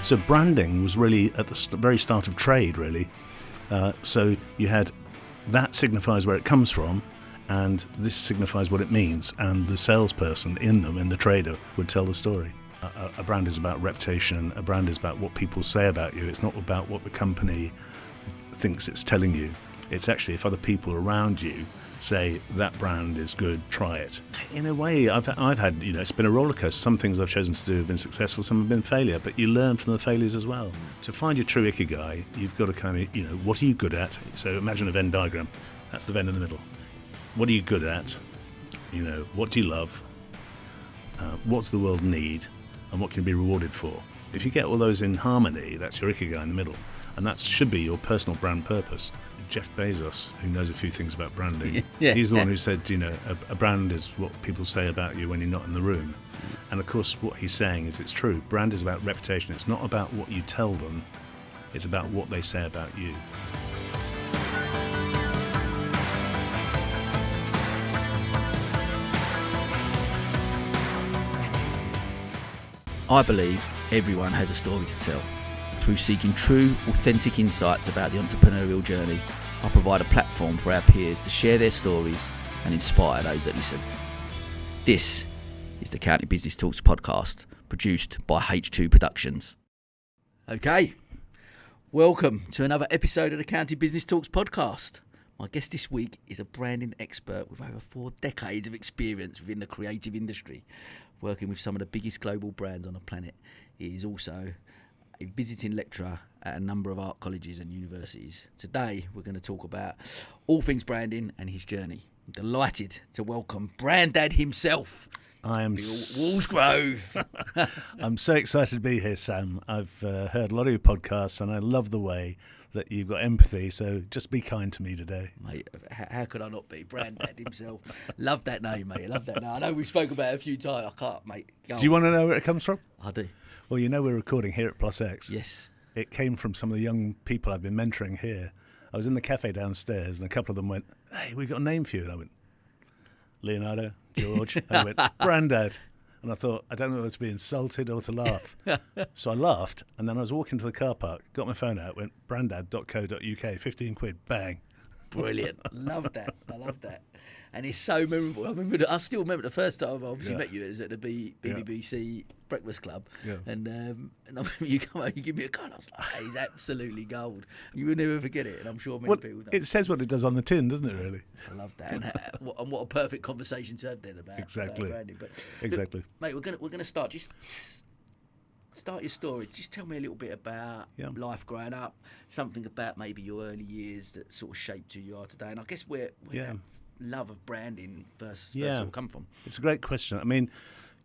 So branding was really at the very start of trade, really. So you had that signifies where it comes from, and this signifies what it means, and the salesperson in the trader, would tell the story. A brand is about reputation, a brand is about what people say about you. It's not about what the company thinks it's telling you. It's actually if other people around you say that brand is good, try it. In a way, I've had, it's been a roller coaster. Some things I've chosen to do have been successful, some have been failure, but you learn from the failures as well. To find your true ikigai, you've got to kind of, what are you good at? So imagine a Venn diagram. That's the Venn in the middle. What are you good at? What do you love? What's the world need? And what can you be rewarded for? If you get all those in harmony, that's your ikigai in the middle. And that should be your personal brand purpose. Jeff Bezos, who knows a few things about branding, he's the one who said, a brand is what people say about you when you're not in the room. And of course, what he's saying is it's true. Brand is about reputation. It's not about what you tell them. It's about what they say about you. I believe everyone has a story to tell. Through seeking true, authentic insights about the entrepreneurial journey, I provide a platform for our peers to share their stories and inspire those that listen. This is the County Business Talks podcast, produced by H2 Productions. Okay, welcome to another episode of the County Business Talks podcast. My guest this week is a branding expert with over 4 decades of experience within the creative industry, working with some of the biggest global brands on the planet. He is also a visiting lecturer at a number of art colleges and universities. Today, we're going to talk about all things branding and his journey. I'm delighted to welcome Brandaddy himself. I am Woolsgrove. I'm so excited to be here, Sam. I've heard a lot of your podcasts, and I love the way that you've got empathy, so just be kind to me today. Mate, how could I not be? Brandaddy himself. Love that name, mate. Love that name. I know we've spoken about it a few times. I can't, mate. Do you want to know where it comes from? I do. Well, we're recording here at Plus X. Yes. It came from some of the young people I've been mentoring here. I was in the cafe downstairs, and a couple of them went, "Hey, we've got a name for you." And I went, "Leonardo, George." And I went, "Brandad." And I thought, I don't know whether to be insulted or to laugh. So I laughed, and then I was walking to the car park, got my phone out, went, brandad.co.uk, 15 quid, bang. Brilliant. Love that. I love that. And it's so memorable. I still remember the first time I obviously met you. It was at the BBBC Breakfast Club. Yeah. And I remember you come out, you give me a card. I was like, hey, he's absolutely gold. You will never forget it. And I'm sure many people don't. It says what it does on the tin, doesn't it, really? I love that. And what a perfect conversation to have then about branding. But exactly. Look, mate, we're gonna start. Just start your story. Just tell me a little bit about life growing up, something about maybe your early years that sort of shaped who you are today. And I guess where that love of branding first sort of come from. It's a great question. I mean,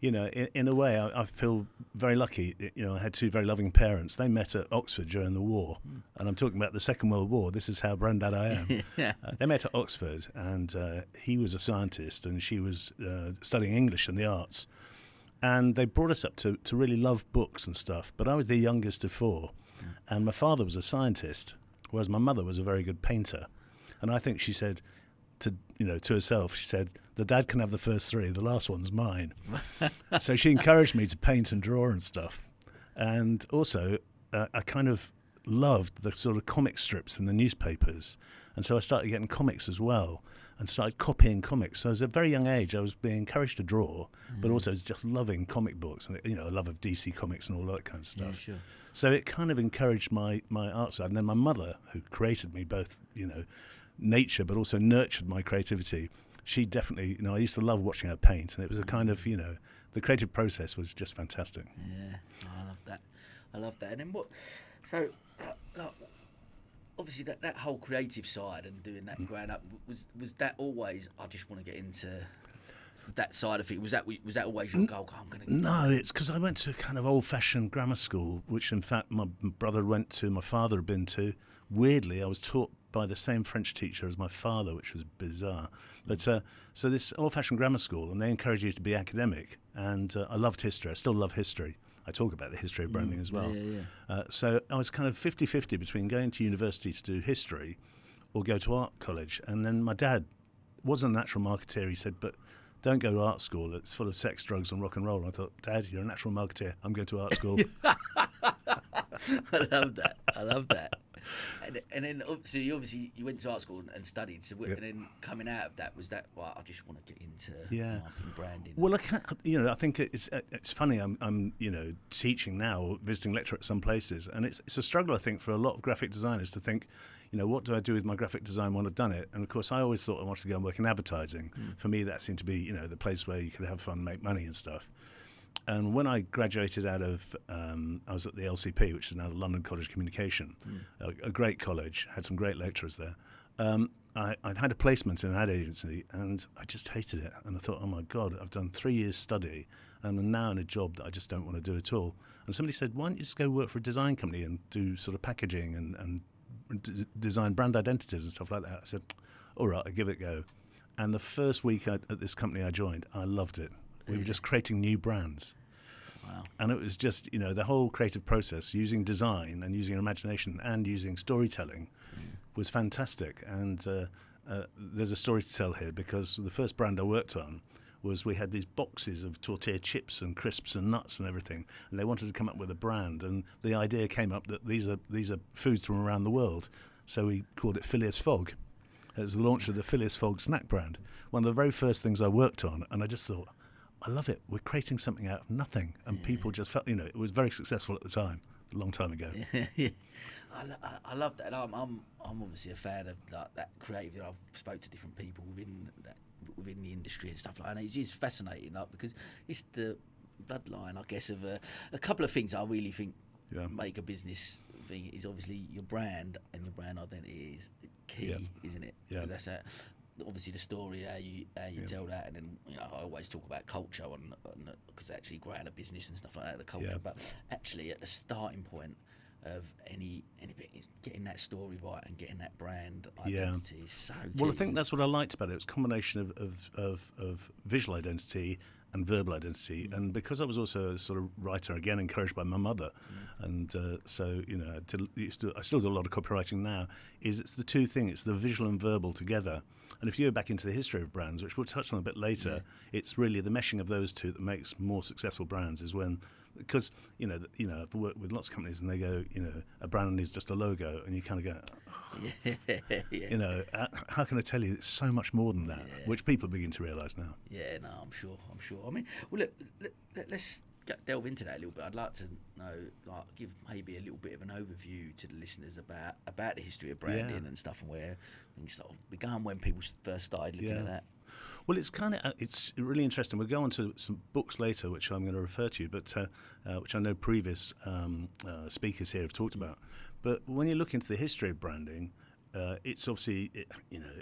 in a way, I feel very lucky. I had 2 very loving parents. They met at Oxford during the war, and I'm talking about the Second World War. This is how Brandaddy I am. They met at Oxford, and he was a scientist, and she was studying English and the arts. And they brought us up to really love books and stuff. But I was the youngest of 4, and my father was a scientist, whereas my mother was a very good painter. And I think she said to herself, she said, "The dad can have the first 3, the last one's mine." So she encouraged me to paint and draw and stuff. And also, I kind of loved the sort of comic strips in the newspapers. And so I started getting comics as well and started copying comics. So at a very young age, I was being encouraged to draw, but also just loving comic books and, a love of DC Comics and all that kind of stuff. Yeah, sure. So it kind of encouraged my art side. And then my mother, who created me both, nature, but also nurtured my creativity. She definitely, I used to love watching her paint, and it was a kind of, the creative process was just fantastic. Yeah, I love that. And then obviously that whole creative side and doing that growing up, was that always, I just want to get into that side of it? Was that always your goal? No, it's because I went to a kind of old-fashioned grammar school, which in fact my brother went to, my father had been to. Weirdly, I was taught by the same French teacher as my father, which was bizarre. But so this old-fashioned grammar school, and they encourage you to be academic. And I loved history. I still love history. I talk about the history of branding as well. So I was kind of 50-50 between going to university to do history or go to art college. And then my dad wasn't a natural marketeer. He said, but don't go to art school. It's full of sex, drugs and rock and roll. And I thought, Dad, you're a natural marketeer. I'm going to art school. I love that. And then so you obviously you went to art school and studied. So and then coming out of that was that. Well, I just want to get into marketing, branding. Well, I think it's funny. I'm teaching now, visiting lecture at some places, and it's a struggle I think for a lot of graphic designers to think, what do I do with my graphic design when I've done it? And of course, I always thought I wanted to go and work in advertising. For me, that seemed to be the place where you could have fun, make money and stuff. And when I graduated out of, I was at the LCP, which is now the London College of Communication, a great college, had some great lecturers there. I'd had a placement in an ad agency, and I just hated it. And I thought, oh my God, I've done 3 years study, and I'm now in a job that I just don't want to do at all. And somebody said, why don't you just go work for a design company and do sort of packaging and design brand identities and stuff like that? I said, all right, I'll give it a go. And the first week at this company I joined, I loved it. We were just creating new brands. Wow. And it was just, the whole creative process, using design and using imagination and using storytelling was fantastic. And there's a story to tell here, because the first brand I worked on was we had these boxes of tortilla chips and crisps and nuts and everything, and they wanted to come up with a brand. And the idea came up that these are foods from around the world. So we called it Phileas Fogg. It was the launch of the Phileas Fogg snack brand, one of the very first things I worked on. And I just thought, I love it. We're creating something out of nothing, and people just felt, it was very successful at the time, a long time ago. Yeah. I love that. And I'm obviously a fan of that creative. I've spoke to different people within the industry and stuff like that. And it's just fascinating, because it's the bloodline, I guess, of a couple of things I really think make a business thing is obviously your brand, and your brand identity is the key, isn't it? Yeah. Because that's obviously the story, how you tell that, and then I always talk about culture because actually growing a business and stuff like that, the culture. But actually, at the starting point of anything, is getting that story right and getting that brand identity is so key. Well, I think that's what I liked about it. It was a combination of visual identity and verbal identity. And because I was also a sort of writer, again encouraged by my mother, and so I still do a lot of copywriting now. It's the two things, it's the visual and verbal together. And if you go back into the history of brands, which we'll touch on a bit later, it's really the meshing of those two that makes more successful brands. Is when, because I've worked with lots of companies and they go, a brand is just a logo, and you kind of go, how can I tell you? It's so much more than that, which people begin to realise now. Yeah, no, I'm sure. I mean, well, look, let's delve into that a little bit. I'd like to know, give maybe a little bit of an overview to the listeners about the history of branding and stuff, and where things sort of began, when people first started looking at that. Well, it's really interesting. We'll go on to some books later, which I'm going to refer to, but which I know previous speakers here have talked about. But when you look into the history of branding, it's obviously,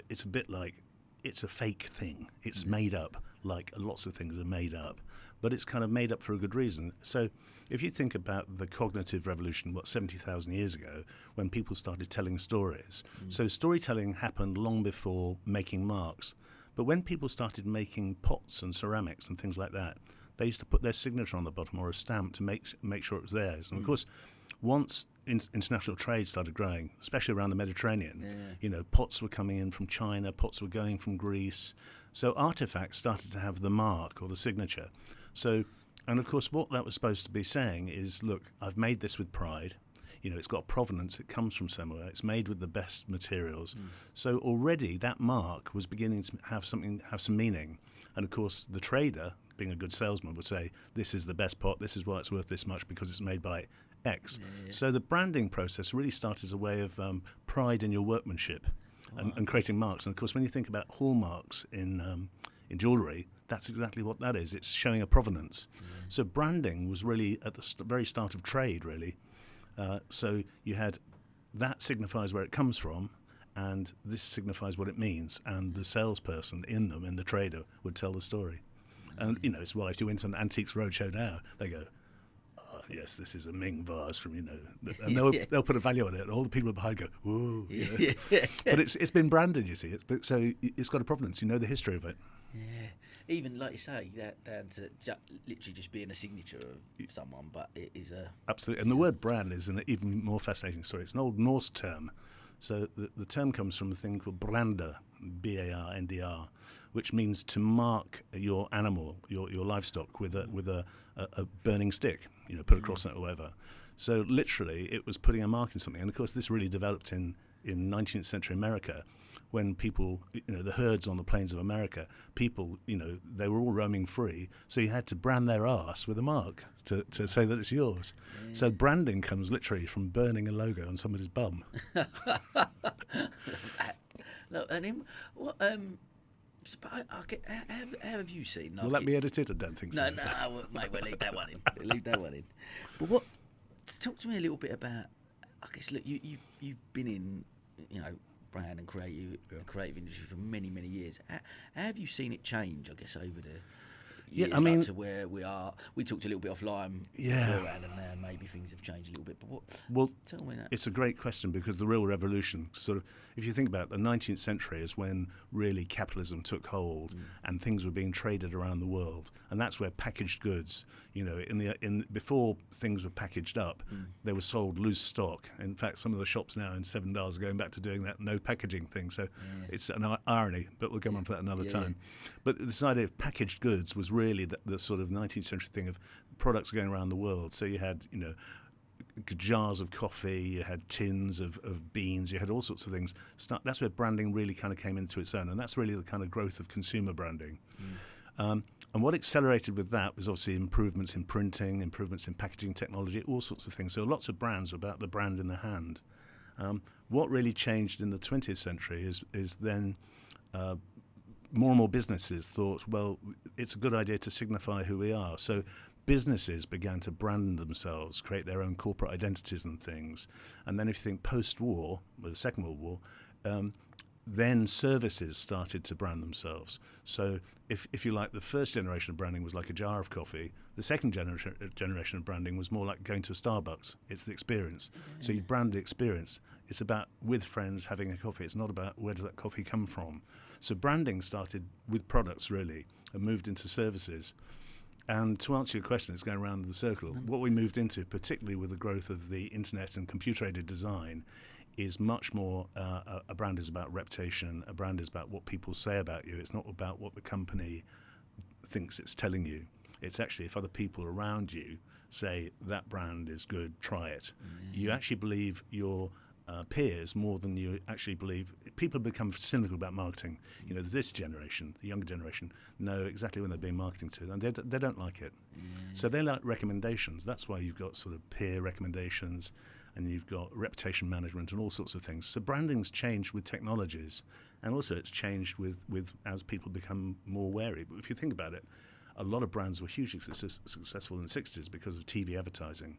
it's a bit like, it's a fake thing. It's made up, like lots of things are made up, but it's kind of made up for a good reason. So if you think about the cognitive revolution, 70,000 years ago, when people started telling stories. So storytelling happened long before making marks. But when people started making pots and ceramics and things like that, they used to put their signature on the bottom or a stamp to make sure it was theirs. And of course, once international trade started growing, especially around the Mediterranean, pots were coming in from China, pots were going from Greece. So artifacts started to have the mark or the signature. So, and of course, what that was supposed to be saying is, look, I've made this with pride. It's got provenance, it comes from somewhere, it's made with the best materials. So already that mark was beginning to have some meaning. And of course, the trader, being a good salesman, would say, this is the best pot, this is why it's worth this much, because it's made by X. So the branding process really started as a way of pride in your workmanship and creating marks. And of course, when you think about hallmarks in jewellery, that's exactly what that is. It's showing a provenance. So branding was really at the very start of trade, really. So you had that signifies where it comes from, and this signifies what it means, and the salesperson in the trader would tell the story. And it's why if you went on Antiques Roadshow now, they go, oh, yes, this is a Ming vase from and they'll put a value on it, and all the people behind go, whoa. But it's been branded, you see. So it's got a provenance. You know the history of it. Yeah, even like you say, that down to literally just being a signature of someone, but it is a... Absolutely, and the word brand is an even more fascinating story. It's an Old Norse term. So the term comes from a thing called branda, B-A-R-N-D-R, which means to mark your animal, your livestock with a burning stick, put across it or whatever. So literally, it was putting a mark in something. And of course, this really developed in 19th century America, when people, the herds on the plains of America, people, they were all roaming free. So you had to brand their arse with a mark to say that it's yours. Yeah. So branding comes literally from burning a logo on somebody's bum. No, and then what? But how have you seen? Will that be edited? I don't think so. No, mate, we'll leave that one in. Leave that one in. But talk to me a little bit about. I guess look, you've been in, brand and creative industry for many years. How have you seen it change? I guess over the years, to where we are. We talked a little bit offline beforehand, and now maybe things have changed a little bit. But tell me that. It's a great question, because the real revolution, sort of, if you think about it, the 19th century is when really capitalism took hold and things were being traded around the world, and that's where packaged goods, before things were packaged up, they were sold loose stock. In fact, some of the shops now in 7 Dials are going back to doing that no packaging thing. So it's an irony, but we'll come on to that another time. But this idea of packaged goods was really the sort of 19th century thing of products going around the world. So you had, jars of coffee, you had tins of beans, you had all sorts of things. That's where branding really kind of came into its own, and that's really the kind of growth of consumer branding. And what accelerated with that was obviously improvements in printing, improvements in packaging technology, all sorts of things. So lots of brands were about the brand in the hand. What really changed in the 20th century is then more and more businesses thought, well, it's a good idea to signify who we are. So businesses began to brand themselves, create their own corporate identities and things. And then if you think post-war, with the Second World War, then services started to brand themselves. So if you like, the first generation of branding was like a jar of coffee. The second generation of branding was more like going to a Starbucks. It's the experience. So you brand the experience. It's about with friends having a coffee. It's not about where does that coffee come from. So branding started with products, really, and moved into services. And to answer your question, it's going around the circle. What we moved into, particularly with the growth of the internet and computer-aided design, is much more, a brand is about reputation, a brand is about what people say about you. It's not about what the company thinks it's telling you. It's actually if other people around you say that brand is good, try it. You actually believe your peers more than you actually believe. People become cynical about marketing. This generation, the younger generation, know exactly when they're being marketed to, and they don't like it. So they like recommendations. That's why you've got sort of peer recommendations, and you've got reputation management and all sorts of things. So branding's changed with technologies, and also it's changed with as people become more wary. But if you think about it, a lot of brands were hugely successful in the 60s because of TV advertising.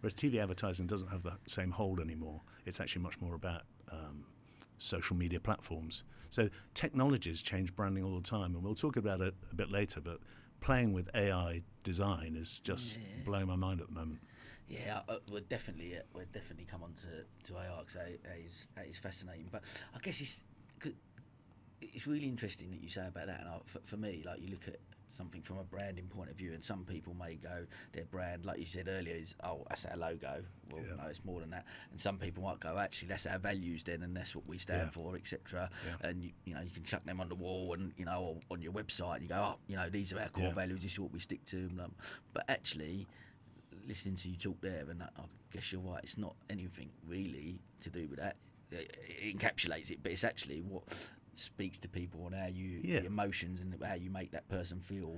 Whereas TV advertising doesn't have the same hold anymore. It's actually much more about social media platforms. So technologies change branding all the time, and we'll talk about it a bit later, but playing with AI design is just blowing my mind at the moment. Yeah, we'll definitely come on to AI, because that is fascinating. But I guess it's really interesting that you say about that. And for me, like, you look at something from a branding point of view, and some people may go, their brand, like you said earlier, is, that's our logo. Well, no, it's more than that. And some people might go, actually, that's our values then, and that's what we stand for, etc. And you can chuck them on the wall, and or on your website, and you go, these are our core values, this is what we stick to. But actually, listening to you talk there, and I guess you're right, it's not anything really to do with that. It encapsulates it, but it's actually what speaks to people and how the emotions and how you make that person feel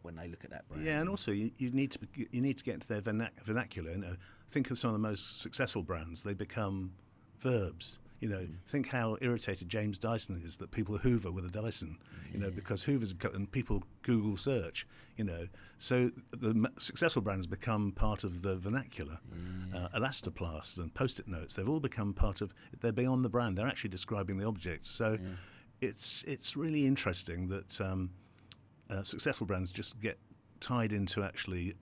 when they look at that brand. Yeah, and also you need to get into their vernacular. Think of some of the most successful brands; they become verbs. Think how irritated James Dyson is that people hoover with a Dyson, because hoovers, and people Google search, So the successful brands become part of the vernacular. Elastoplast and Post-it notes, they've all become part of, they're beyond the brand. They're actually describing the object. So it's really interesting that successful brands just get tied into actually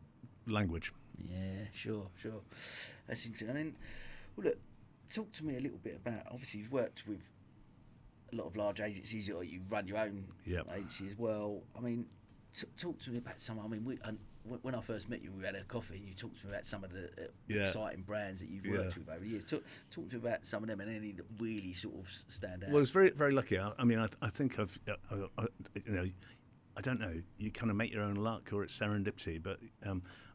language. Yeah, sure. That's interesting. And then, look, talk to me a little bit about, obviously you've worked with a lot of large agencies, or you run your own agency as well. I mean, talk to me about some. I mean, when I first met you, we had a coffee, and you talked to me about some of the Yeah. exciting brands that you've worked with over the years. Talk to me about some of them and any that really sort of stand out. Well, it's very, very lucky. I mean, I think I don't know. You kind of make your own luck, or it's serendipity. But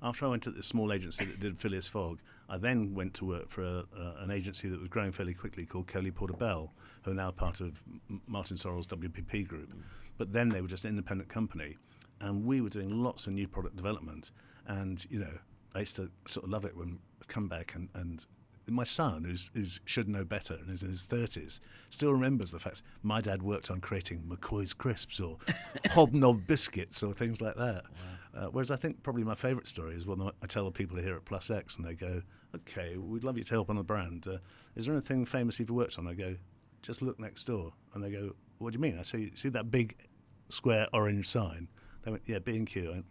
after I went to this small agency that did Phileas Fogg, I then went to work for an agency that was growing fairly quickly called Coley Porter Bell, who are now part of Martin Sorrell's WPP group. But then they were just an independent company, and we were doing lots of new product development. And I used to sort of love it when I come back and my son, who should know better and is in his 30s, still remembers the fact my dad worked on creating McCoy's crisps or Hobnob biscuits or things like that. Wow. Whereas I think probably my favourite story is when I tell the people here at Plus X and they go, okay, we'd love you to help on the brand. Is there anything famous you've worked on? I go, just look next door. And they go, what do you mean? I say, see that big square orange sign? They went, yeah, B&Q. I went,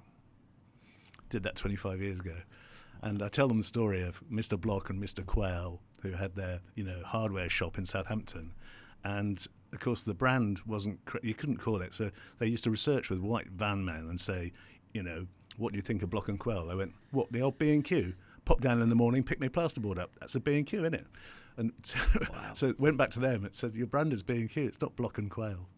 did that 25 years ago. And I tell them the story of Mr. Block and Mr. Quayle, who had their, hardware shop in Southampton. And, of course, the brand wasn't, you couldn't call it. So they used to research with white van men and say, what do you think of Block and Quayle? They went, what, the old B&Q? Pop down in the morning, pick my plasterboard up. That's a B&Q, isn't it? And Wow. so it went back to them. It said, your brand is B&Q. It's not Block and Quayle.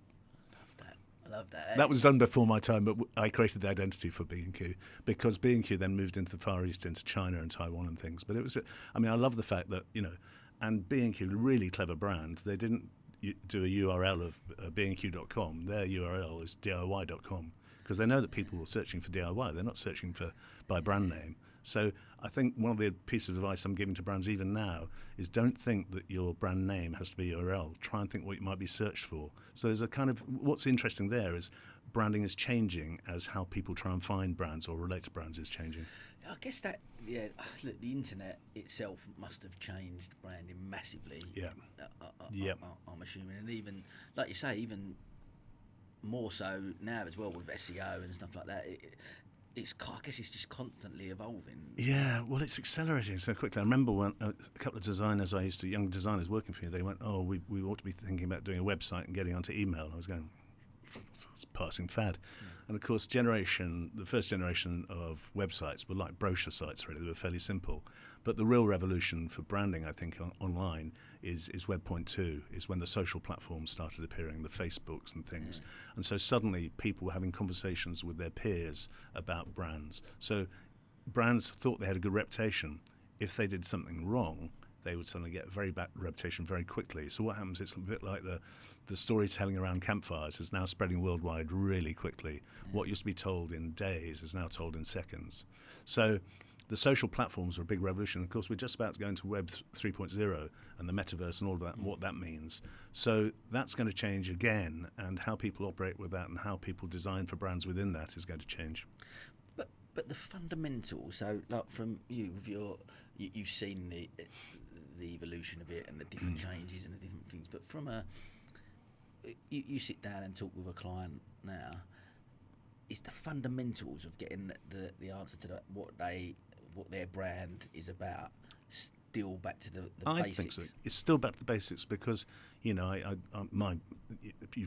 I love that. That was done before my time, but I created the identity for B&Q because B&Q then moved into the Far East, into China and Taiwan and things. But it was, I love the fact that, and B&Q, really clever brand. They didn't do a URL of B&Q.com. Their URL is DIY.com because they know that people are searching for DIY. They're not searching by brand name. So I think one of the pieces of advice I'm giving to brands even now is don't think that your brand name has to be URL. Try and think what you might be searched for. So there's a kind of, what's interesting there is branding is changing as how people try and find brands or relate to brands is changing. I guess that, look, the internet itself must have changed branding massively. Yeah. I'm assuming. And even, like you say, even more so now as well with SEO and stuff like that. I guess it's just constantly evolving. Yeah, well, it's accelerating so quickly. I remember when a couple of designers young designers working for me, they went, oh, we ought to be thinking about doing a website and getting onto email. And I was going, it's a passing fad. And of course, the first generation of websites were like brochure sites, really. They were fairly simple. But the real revolution for branding, I think, online is Web 1.2, is when the social platforms started appearing, the Facebooks and things. Yeah. And so suddenly people were having conversations with their peers about brands. So brands thought they had a good reputation. If they did something wrong, they would suddenly get a very bad reputation very quickly. So what happens, it's a bit like the storytelling around campfires is now spreading worldwide really quickly. Yeah. What used to be told in days is now told in seconds. So the social platforms are a big revolution. Of course, we're just about to go into Web 3.0 and the metaverse and all of that and what that means. So that's going to change again, and how people operate with that and how people design for brands within that is going to change. But the fundamentals, so like from you, with you've seen the evolution of it and the different changes and the different things. But from you sit down and talk with a client now, is the fundamentals of getting the answer to what their brand is about still back to the basics? I think so. It's still back to the basics because, you've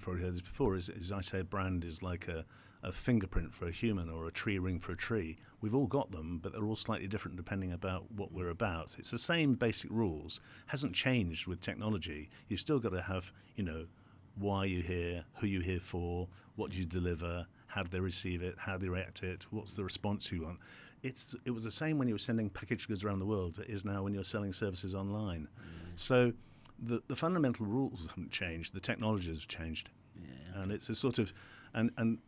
probably heard this before, is I say a brand is like a fingerprint for a human or a tree ring for a tree. We've all got them, but they're all slightly different depending about what we're about. It's the same basic rules. Hasn't changed with technology. You've still got to have, why you're here, who you're here for, what do you deliver, how do they receive it, how do they react to it, what's the response you want. It was the same when you were sending packaged goods around the world. It is now when you're selling services online. So the fundamental rules haven't changed. The technologies have changed. Yeah. And it's a sort of... And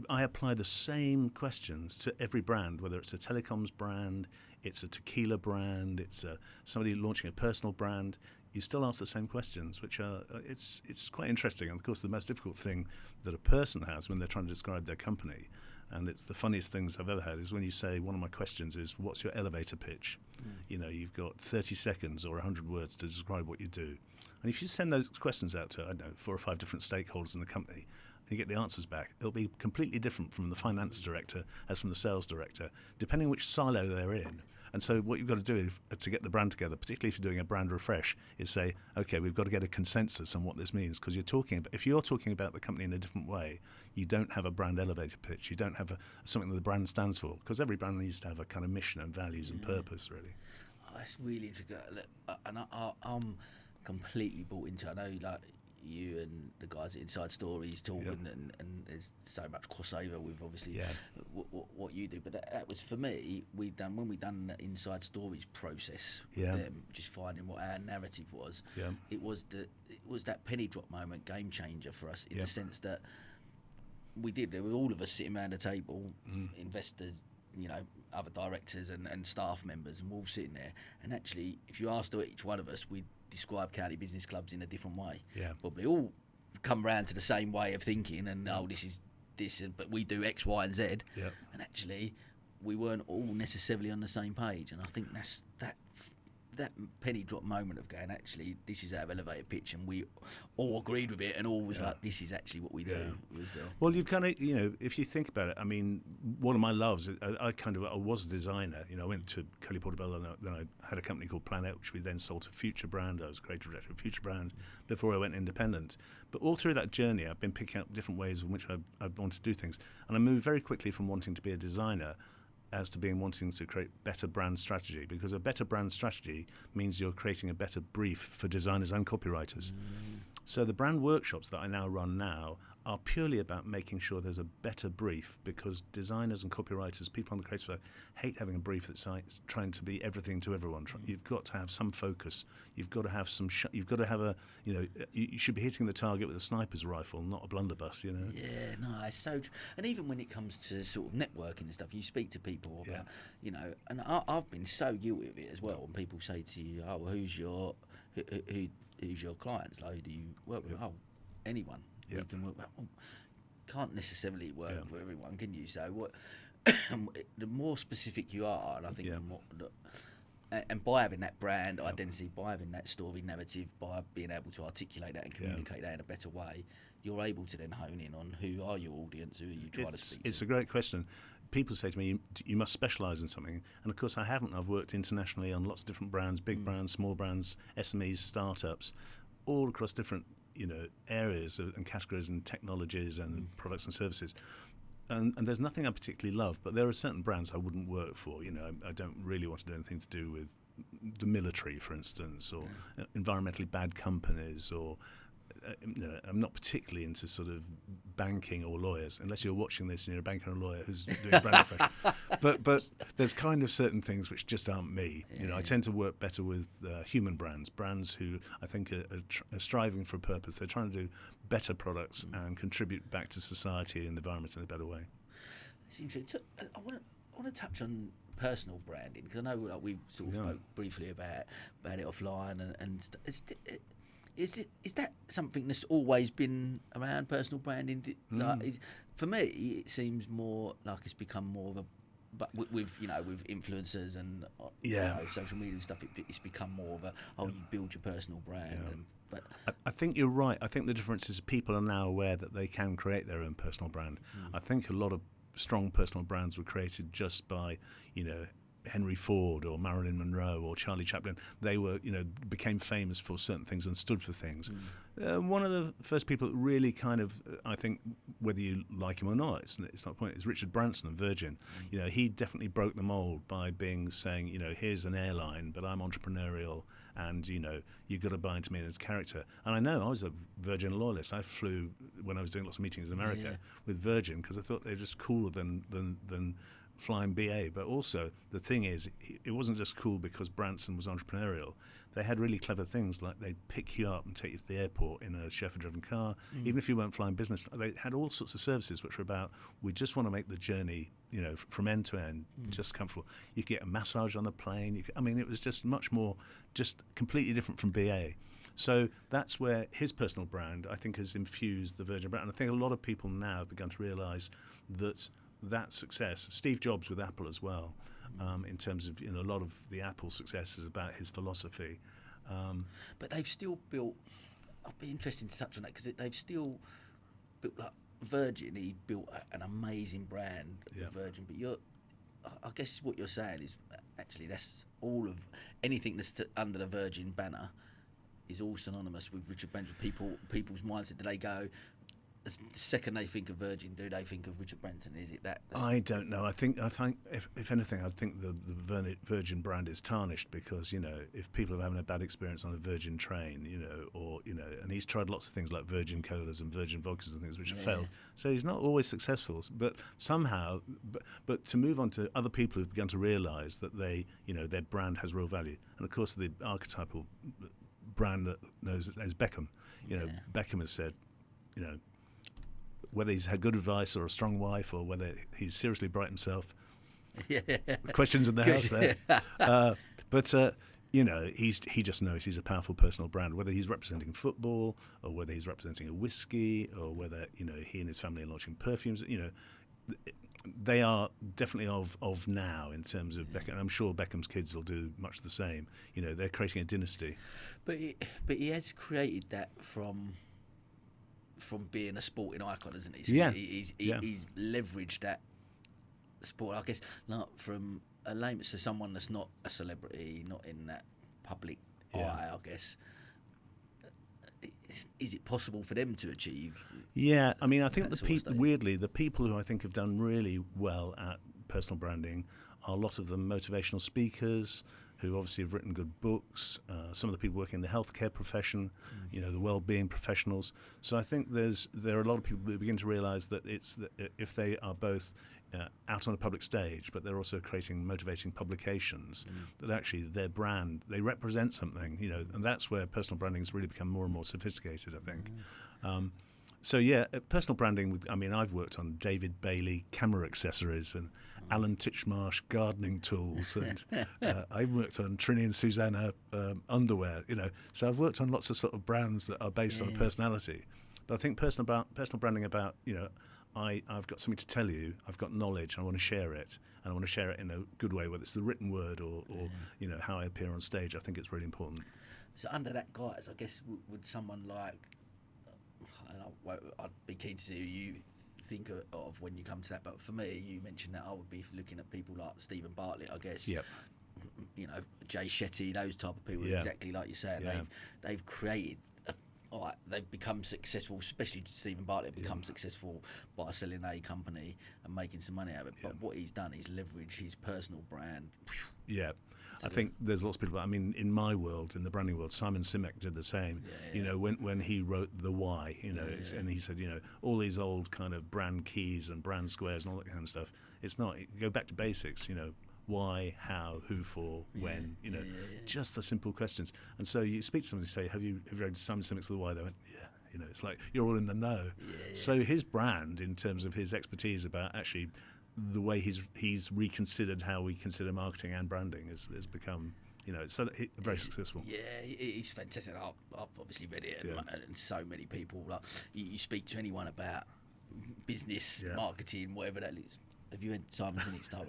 I apply the same questions to every brand, whether it's a telecoms brand, it's a tequila brand, it's somebody launching a personal brand. You still ask the same questions, which are it's quite interesting. And of course, the most difficult thing that a person has when they're trying to describe their company, and it's the funniest things I've ever had, is when you say, one of my questions is, what's your elevator pitch? You've got 30 seconds or 100 words to describe what you do. And if you send those questions out to, I don't know, 4 or 5 different stakeholders in the company, and you get the answers back, it'll be completely different from the finance director as from the sales director, depending which silo they're in. And so what you've got to do to get the brand together, particularly if you're doing a brand refresh, is say, okay, we've got to get a consensus on what this means, because if you're talking about the company in a different way, you don't have a brand elevator pitch. You don't have something that the brand stands for, because every brand needs to have a kind of mission and values and purpose, really. Oh, that's really interesting. Look, and I'm completely bought into it. I know, like, you and the guys at Inside Stories talk, and there's so much crossover with obviously what you do. But that was, for me, when we done the Inside Stories process with them, just finding what our narrative was. It was that penny drop moment, game changer for us in the sense that there were all of us sitting around the table, investors, other directors and staff members, and we're all sitting there. And actually, if you asked each one of us, we'd describe county business clubs in a different way. Probably all come round to the same way of thinking, and this is this, but we do X, Y, and Z. And actually, we weren't all necessarily on the same page. And I think that's that penny drop moment of going, actually, this is our elevator pitch, and we all agreed with it, and all was like, this is actually what we do. Well, you've kind of, if you think about it, I mean, one of my loves, I was a designer. I went to Curly Portobello, and then I had a company called Planet, which we then sold to Future Brand. I was creative director of Future Brand before I went independent. But all through that journey, I've been picking up different ways in which I want to do things, and I moved very quickly from wanting to be a designer as to wanting to create better brand strategy, because a better brand strategy means you're creating a better brief for designers and copywriters. So the brand workshops that I now run are purely about making sure there's a better brief, because designers and copywriters, people on the creative side, hate having a brief that's trying to be everything to everyone. You've got to have some focus. You've got to have you've got to have a, you should be hitting the target with a sniper's rifle, not a blunderbuss, Yeah, no, it's so true. And even when it comes to sort of networking and stuff, you speak to people about, and I've been so guilty of it as well. When people say to you, oh, well, who's your clients? Like, who do you work with? Oh, anyone. We can work. Well, can't necessarily work with everyone, can you? So what? The more specific you are, and I think and by having that brand identity, by having that story narrative, by being able to articulate that and communicate that in a better way, you're able to then hone in on who are your audience, who are you trying to speak to. It's a great question. People say to me, you must specialise in something. And of course I haven't. I've worked internationally on lots of different brands, big brands, small brands, SMEs, startups, all across different areas and categories and technologies and products and services. And there's nothing I particularly love, but there are certain brands I wouldn't work for. I don't really want to do anything to do with the military, for instance, or environmentally bad companies, or I'm not particularly into sort of banking or lawyers, unless you're watching this and you're a banker and a lawyer who's doing brand refresh. But there's kind of certain things which just aren't me. I tend to work better with human brands who I think are striving for a purpose. They're trying to do better products and contribute back to society and the environment in a better way. It's interesting. I want to touch on personal branding, because I know we sort of spoke briefly about it offline, and is that something that's always been around, personal branding? For me, it seems more like it's become more of a, but with influencers and social media and stuff, it's become more of a you build your personal brand. But I think you're right. I think the difference is people are now aware that they can create their own personal brand. I think a lot of strong personal brands were created just by Henry Ford or Marilyn Monroe or Charlie Chaplin. They were, became famous for certain things and stood for things. One of the first people that really kind of, I think, whether you like him or not, it's not the point, is Richard Branson of Virgin. He definitely broke the mold by saying, here's an airline, but I'm entrepreneurial, and, you've got to buy into me as a character. And I know I was a Virgin loyalist. I flew, when I was doing lots of meetings in America, with Virgin, because I thought they were just cooler than flying BA. But also the thing is, it wasn't just cool because Branson was entrepreneurial. They had really clever things, like they'd pick you up and take you to the airport in a chauffeur-driven car. Even if you weren't flying business, they had all sorts of services which were about, we just want to make the journey, from end to end, just comfortable. You could get a massage on the plane. It was just much more, just completely different from BA. So that's where his personal brand, I think, has infused the Virgin brand. And I think a lot of people now have begun to realise that success, Steve Jobs with Apple as well, in terms of, a lot of the Apple success is about his philosophy. But they've still built, I'd be interested to touch on that, because they've still built, like Virgin, he built an amazing brand, Virgin, but I guess what you're saying is actually that's all of anything that's under the Virgin banner is all synonymous with Richard Branson. People's mindset. Do they go the second they think of Virgin? Do they think of Richard Branson? Is it that? I don't know. I think if anything, I think the Virgin brand is tarnished because if people are having a bad experience on a Virgin train, and he's tried lots of things like Virgin Colas and Virgin Vodkas and things which have failed. So he's not always successful. But somehow, but to move on to other people who've begun to realise that their brand has real value, and of course the archetypal brand that knows as Beckham. Beckham has said, whether he's had good advice or a strong wife or whether he's seriously bright himself, questions in the house there. But he just knows he's a powerful personal brand, whether he's representing football or whether he's representing a whiskey or whether he and his family are launching perfumes. They are definitely of now in terms of Beckham. I'm sure Beckham's kids will do much the same. They're creating a dynasty. But he has created that from being a sporting icon, hasn't he? So yeah. He's leveraged that sport, I guess, like from a layman, so someone that's not a celebrity, not in that public eye, I guess. Is it possible for them to achieve? Yeah, I mean, I think weirdly, the people who I think have done really well at personal branding are a lot of them motivational speakers who obviously have written good books, some of the people working in the healthcare profession, the well-being professionals. So I think there are a lot of people who begin to realise that if they are both out on a public stage, but they're also creating motivating publications, that actually their brand, they represent something, and that's where personal branding has really become more and more sophisticated, I think. So personal branding, I've worked on David Bailey camera accessories and Alan Titchmarsh gardening tools, and I've worked on Trini and Susanna underwear, so I've worked on lots of sort of brands that are based on a personality. But I think personal branding about, I've got something to tell you, I've got knowledge, I want to share it, and I want to share it in a good way, whether it's the written word or how I appear on stage. I think it's really important. So under that guise, I guess, would someone like, I'd be keen to see who you think of when you come to that, but for me, you mentioned that I would be looking at people like Stephen Bartlett, I guess. Yep. Jay Shetty, those type of people, exactly like you said. Yeah. They've created, they've become successful, especially Stephen Bartlett, become successful by selling a company and making some money out of it. But what he's done is leverage his personal brand. Yeah, I think there's lots of people. In my world, in the branding world, Simon Sinek did the same. When he wrote The Why, and he said, all these old kind of brand keys and brand squares and all that kind of stuff. It's not. You go back to basics. Why, how, who for, when, just the simple questions. And so you speak to somebody and say, have you read Simon Sinek's The Why? They went, yeah. It's like you're all in the know. So his brand, in terms of his expertise about actually the way he's reconsidered how we consider marketing and branding has become, very successful. Yeah, he's fantastic. I've obviously read it, and so many people, like you speak to anyone about business, marketing, whatever that is. Have you had Simon Sinek's stuff?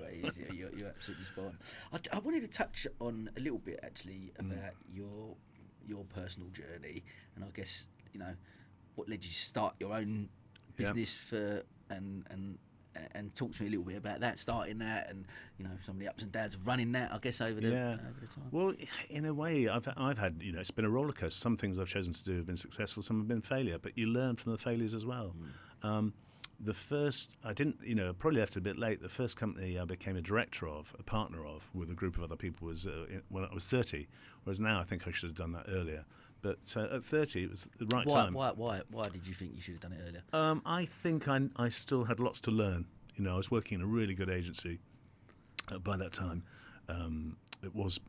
You're absolutely spot on. I wanted to touch on a little bit actually about your personal journey, and I guess what led you to start your own business and talk to me a little bit about that, starting that, and some of the ups and downs of running that, I guess, over the time. Well, in a way, I've had it's been a roller coaster. Some things I've chosen to do have been successful, some have been failure, but you learn from the failures as well. The first, I didn't, probably left a bit late. The first company I became a partner of, with a group of other people was when I was 30, whereas now I think I should have done that earlier. But at 30, it was the right time. Why did you think you should have done it earlier? I think I still had lots to learn. I was working in a really good agency by that time. It was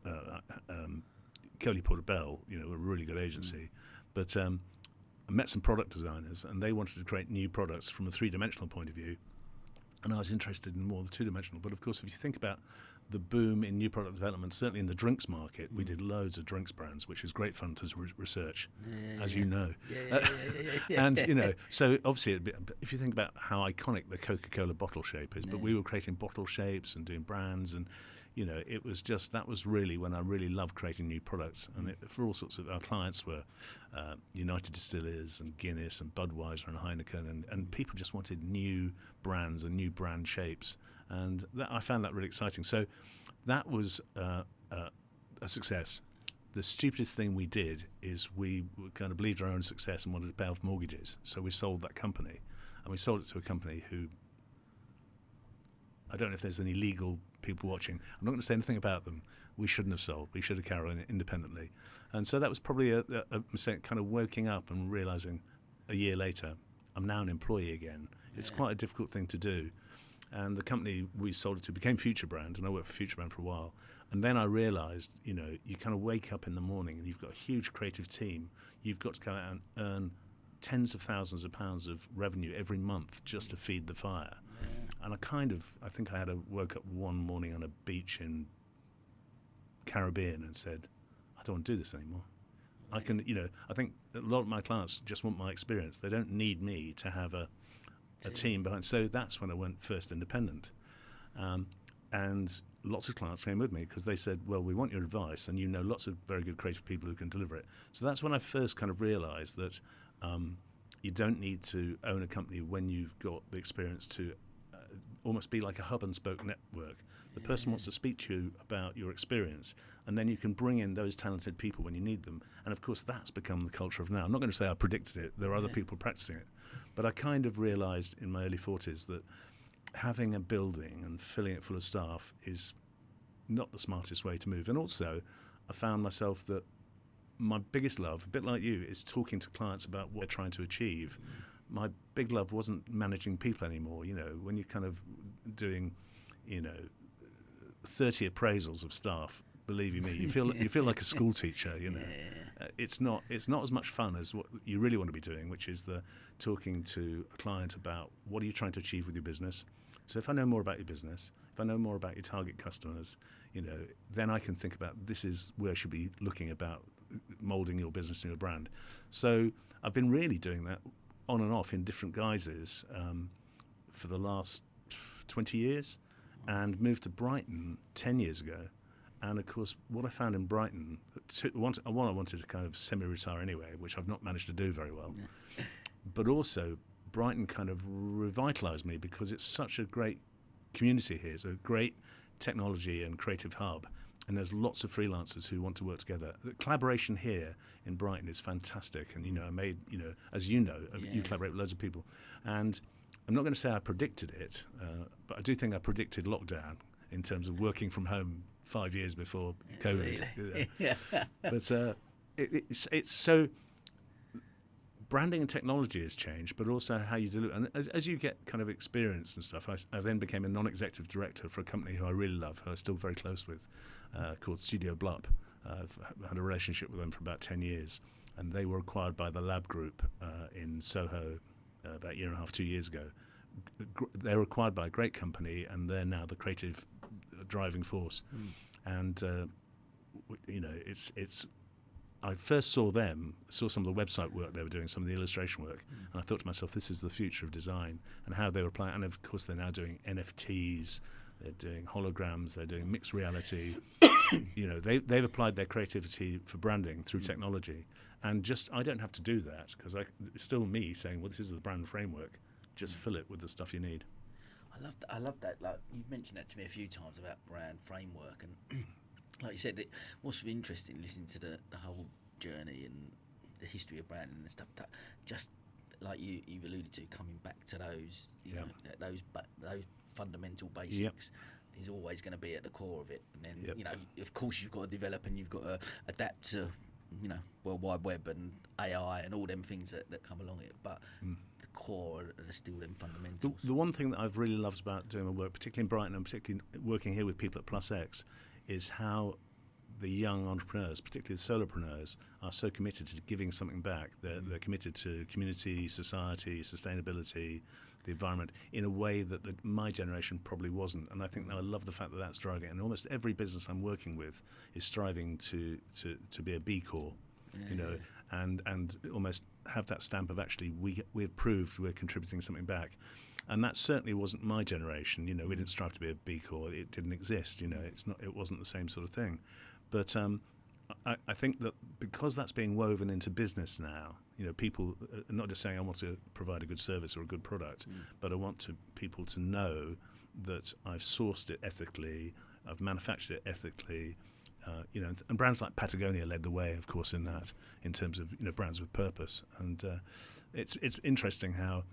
Curly Porter Bell, a really good agency. But I met some product designers, and they wanted to create new products from a three-dimensional point of view, and I was interested in more the two-dimensional. But of course, if you think about the boom in new product development, certainly in the drinks market, we did loads of drinks brands, which is great fun to research, as you know. And so obviously, if you think about how iconic the Coca-Cola bottle shape is, but we were creating bottle shapes and doing brands, and it was just, that was really when I really loved creating new products. And for all sorts of, our clients were United Distillers and Guinness and Budweiser and Heineken, and people just wanted new brands and new brand shapes. And I found that really exciting. So that was a success. The stupidest thing we did is we kind of believed our own success and wanted to pay off mortgages. So we sold that company, and we sold it to a company who, I don't know if there's any legal people watching. I'm not going to say anything about them. We shouldn't have sold. We should have carried on independently. And so that was probably a mistake, kind of waking up and realizing a year later, I'm now an employee again. It's quite a difficult thing to do. And the company we sold it to became Future Brand, and I worked for Future Brand for a while. And then I realized, you kind of wake up in the morning and you've got a huge creative team. You've got to go out and earn tens of thousands of pounds of revenue every month just to feed the fire. And I think I woke up one morning on a beach in Caribbean and said, I don't want to do this anymore. I think a lot of my clients just want my experience. They don't need me to have a team behind. So that's when I went first independent. And lots of clients came with me because they said, well, we want your advice, and lots of very good creative people who can deliver it. So that's when I first kind of realized that you don't need to own a company when you've got the experience to almost be like a hub and spoke network. The person wants to speak to you about your experience, and then you can bring in those talented people when you need them. And of course, that's become the culture of now. I'm not going to say I predicted it. There are other people practicing it. But I kind of realized in my early 40s that having a building and filling it full of staff is not the smartest way to move. And also, I found myself that my biggest love, a bit like you, is talking to clients about what they're trying to achieve. My big love wasn't managing people anymore. When you're kind of doing, 30 appraisals of staff, believe you me, you feel like a school teacher. It's not as much fun as what you really want to be doing, which is talking to a client about what are you trying to achieve with your business. So if I know more about your business, if I know more about your target customers, then I can think about this is where I should be looking about molding your business and your brand. So I've been really doing that on and off in different guises for the last 20 years, and moved to Brighton 10 years ago. And of course, what I found in Brighton, I wanted to kind of semi-retire anyway, which I've not managed to do very well. But also, Brighton kind of revitalised me because it's such a great community here. It's a great technology and creative hub. And there's lots of freelancers who want to work together. The collaboration here in Brighton is fantastic. And, I made, as you collaborate with loads of people. And I'm not going to say I predicted it, but I do think I predicted lockdown in terms of working from home 5 years before COVID. But it's so... Branding and technology has changed, but also how you deliver. And as you get kind of experience and stuff, I then became a non-executive director for a company who I really love, who I'm still very close with, called Studio Blup. I've had a relationship with them for about 10 years, and they were acquired by the Lab Group in Soho about a year and a half, 2 years ago. They were acquired by a great company, and they're now the creative driving force. And it's. I first saw some of the website work they were doing, some of the illustration work, and I thought to myself, this is the future of design, and how they were applying. And of course, they're now doing NFTs, they're doing holograms, they're doing mixed reality. They've applied their creativity for branding through technology, and I don't have to do that because it's still me saying, well, this is the brand framework. Just fill it with the stuff you need. I love that. Like, you've mentioned that to me a few times about brand framework, and like you said, what's interesting listening to the whole journey and the history of branding and stuff, that just like you've alluded to, coming back to those those fundamental basics is always going to be at the core of it. And then of course you've got to develop and you've got to adapt to World Wide Web and AI and all them things that come along it, but the core are still them fundamentals. The one thing that I've really loved about doing my work, particularly in Brighton and particularly working here with people at Plus X, is how the young entrepreneurs, particularly the solopreneurs, are so committed to giving something back. They're committed to community, society, sustainability, the environment, in a way that my generation probably wasn't. And I think I love the fact that that's driving it. And almost every business I'm working with is striving to be a B Corp, and almost have that stamp of actually we've proved we're contributing something back. And that certainly wasn't my generation. We didn't strive to be a B Corp. It didn't exist. It wasn't the same sort of thing. But I think that because that's being woven into business now, people are not just saying I want to provide a good service or a good product, but I want people to know that I've sourced it ethically, I've manufactured it ethically. And brands like Patagonia led the way, of course, in that, in terms of brands with purpose. And it's interesting how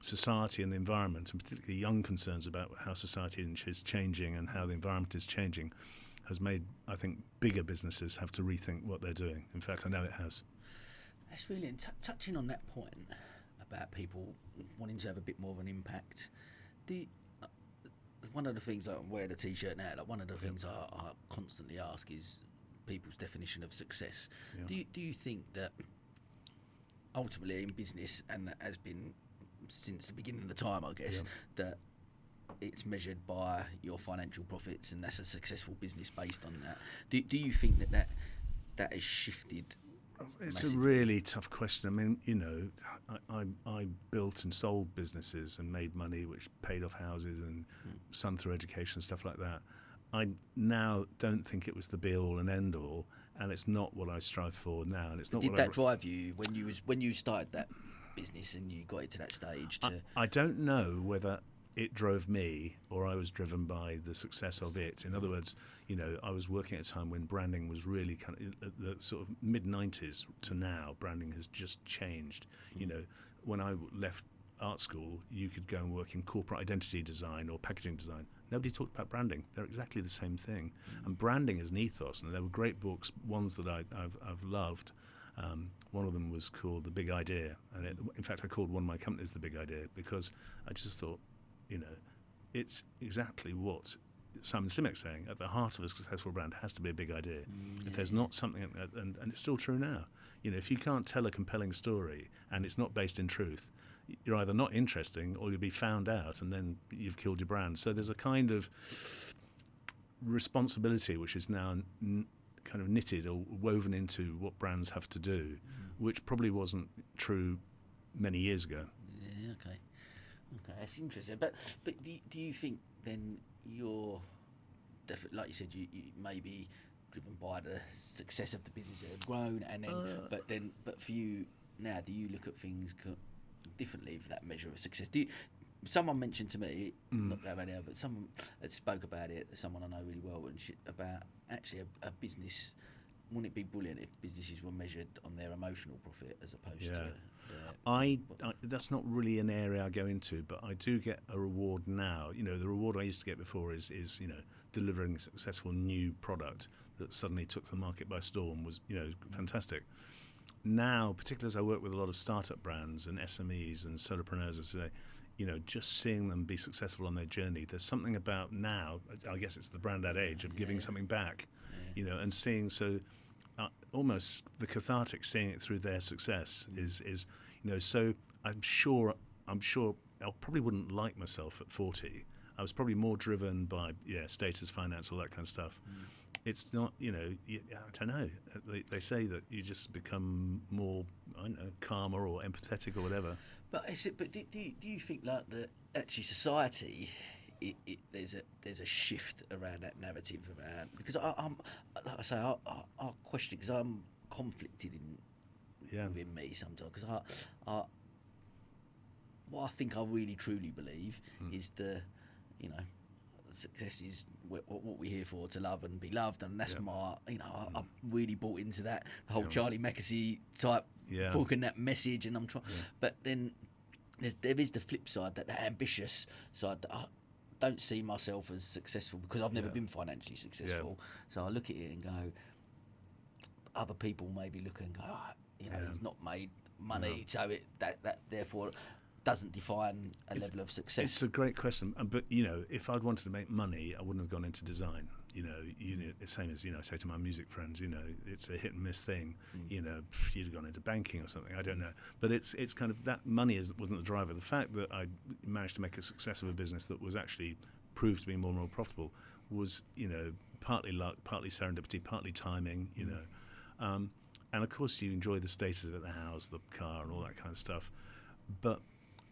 society and the environment, and particularly young concerns about how society is changing and how the environment is changing, has made, I think, bigger businesses have to rethink what they're doing. In fact, I know it has. That's really touching on that point about people wanting to have a bit more of an impact. One of the things I wear the T-shirt now. One of the things I constantly ask is people's definition of success. Yeah. Do you think that ultimately in business, and that has been since the beginning of the time, I guess, that it's measured by your financial profits, and that's a successful business based on that? Do you think that has shifted? It's massively? A really tough question. I mean, I built and sold businesses and made money, which paid off houses and son through education, stuff like that. I now don't think it was the be all and end all, and it's not what I strive for now. And it's not. Did that drive you when you started that business and you got it to that stage? I don't know whether it drove me or I was driven by the success of it. In other words, I was working at a time when branding was really kind of at the sort of mid-90s to now. Branding has just changed. When I left art school, you could go and work in corporate identity design or packaging design. Nobody talked about branding. They're exactly the same thing. And branding is an ethos, and there were great books, ones that I've loved. One of them was called The Big Idea, and in fact I called one of my companies The Big Idea, because I just thought, it's exactly what Simon Sinek's saying. At the heart of a successful brand has to be a big idea. If there's not something, and it's still true now, if you can't tell a compelling story and it's not based in truth, you're either not interesting or you'll be found out, and then you've killed your brand. So there's a kind of responsibility which is now kind of knitted or woven into what brands have to do, which probably wasn't true many years ago. Yeah, okay, that's interesting. But do you think then you're definitely, like you said, you may be driven by the success of the business that have grown, and then but for you now, do you look at things differently for that measure of success? Someone mentioned to me, not about it, but someone had spoke about it, someone I know really well, and about actually a business. Wouldn't it be brilliant if businesses were measured on their emotional profit as opposed to I that's not really an area I go into, but I do get a reward now. The reward I used to get before is delivering a successful new product that suddenly took the market by storm was fantastic. Now, particularly as I work with a lot of startup brands and SMEs and solopreneurs, as I say, just seeing them be successful on their journey, there's something about now, I guess it's the Brandaddy age of giving something back, and seeing, so almost the cathartic, seeing it through their success is so I'm sure I probably wouldn't like myself at 40. I was probably more driven by status, finance, all that kind of stuff. It's not, I don't know. They say that you just become more, calmer or empathetic or whatever. But do you think like that actually society, there's a shift around that narrative about, because I'm like I say, I question, because I'm conflicted within me sometimes, because what I think I really truly believe is success is what we're here for, to love and be loved, and that's my, I'm really bought into that, the whole Charlie Mackesy type book and that message, and I'm trying. But then there is the flip side, that ambitious side, that I don't see myself as successful because I've never been financially successful. So I look at it and go, other people maybe look and go, he's not made money, so that therefore doesn't define a level of success. It's a great question, but if I'd wanted to make money, I wouldn't have gone into design. The same as I say to my music friends, it's a hit and miss thing. You'd have gone into banking or something. I don't know, but it's kind of that money wasn't the driver. The fact that I managed to make a success of a business that was actually proved to be more and more profitable was partly luck, partly serendipity, partly timing. And of course you enjoy the status of it, the house, the car, and all that kind of stuff, but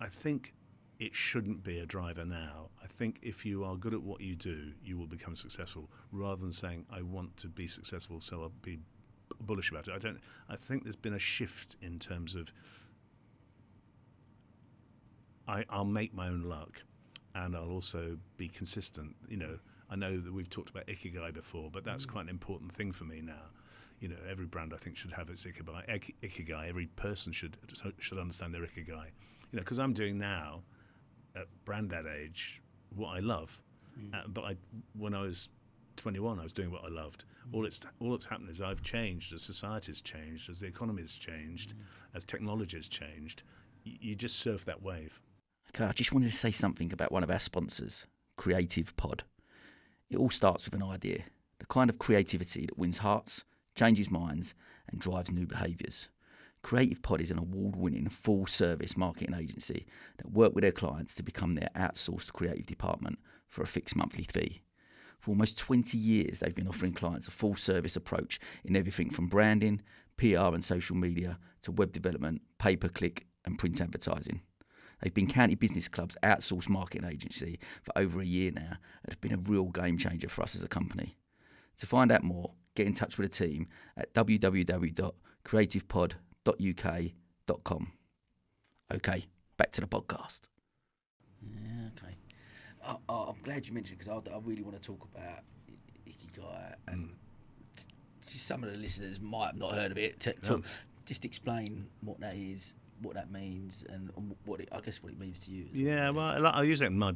I think it shouldn't be a driver now. I think if you are good at what you do, you will become successful, rather than saying, I want to be successful, so I'll be bullish about it. I think there's been a shift in terms of I'll make my own luck. and I'll also be consistent. I know that we've talked about ikigai before, but that's quite an important thing for me now. Every brand I think should have its ikigai. Every person should understand their ikigai. Because I'm doing now at Brandaddy age what I love, but when I was 21, I was doing what I loved. All that's happened is I've changed as society's changed, as the economy has changed, as technology has changed. You just surf that wave. Okay, I just wanted to say something about one of our sponsors, Creative Pod. It all starts with an idea, the kind of creativity that wins hearts, changes minds, and drives new behaviours. Creative Pod is an award-winning full-service marketing agency that work with their clients to become their outsourced creative department for a fixed monthly fee. For almost 20 years, they've been offering clients a full-service approach in everything from branding, PR and social media, to web development, pay-per-click and print advertising. They've been County Business Club's outsourced marketing agency for over a year now and have been a real game changer for us as a company. To find out more, get in touch with the team at www.creativepod.uk.com. Okay, back to the podcast. Yeah, okay. I'm glad you mentioned it because I really want to talk about ikigai and some of the listeners might have not heard of it. Just explain what that is, what that means, and what it means to you. Yeah, well, I use it in my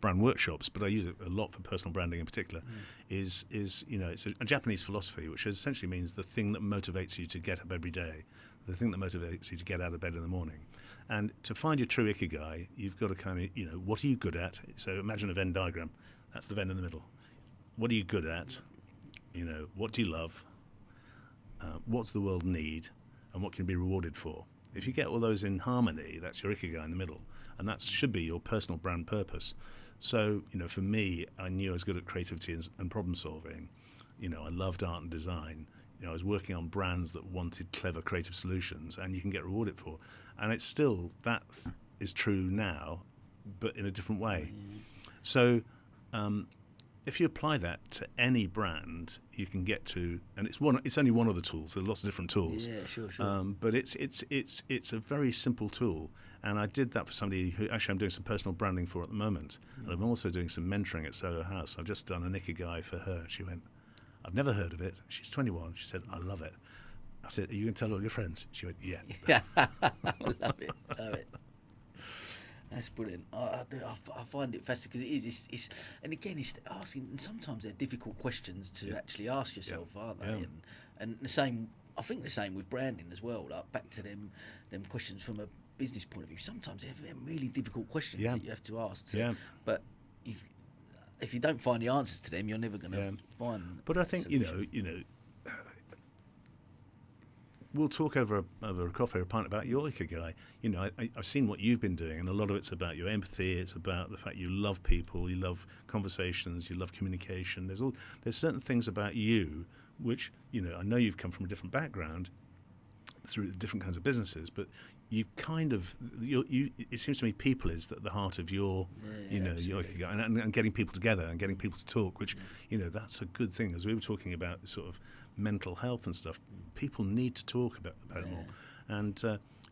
brand workshops, but I use it a lot for personal branding in particular. It's a Japanese philosophy, which essentially means the thing that motivates you to get up every day, the thing that motivates you to get out of bed in the morning. And to find your true ikigai, you've got to kind of, what are you good at? So imagine a Venn diagram. That's the Venn in the middle. What are you good at? What do you love? What's the world need? And what can you be rewarded for? If you get all those in harmony, that's your ikigai in the middle. And that should be your personal brand purpose. So, for me, I knew I was good at creativity and problem solving. I loved art and design. I was working on brands that wanted clever creative solutions, and you can get rewarded for. And it's still, that is true now, but in a different way. So if you apply that to any brand, you can get to, and it's only one of the tools. There are lots of different tools. Yeah, sure. But it's a very simple tool, and I did that for somebody who actually I'm doing some personal branding for at the moment, and I'm also doing some mentoring at Soho House. I've just done an ikigai for her. She went, "I've never heard of it." She's 21. She said, "I love it." I said, "Are you going to tell all your friends?" She went, "Yeah." Love it. That's brilliant. I find it fascinating because it's and again it's asking, and sometimes they're difficult questions to actually ask yourself, aren't they? And the same, I think the same with branding as well. Like back to them questions from a business point of view. Sometimes they're really difficult questions that you have to ask. But if you don't find the answers to them, you're never going to find. But I think we'll talk over a coffee or a pint about your ikigai. I've seen what you've been doing, and a lot of it's about your empathy. It's about the fact you love people, you love conversations, you love communication. There's certain things about you which I know you've come from a different background through different kinds of businesses, but you've kind of it seems to me people is at the heart of your your ikigai, and getting people together and getting people to talk, which that's a good thing. As we were talking about sort of mental health and stuff, people need to talk about it more, and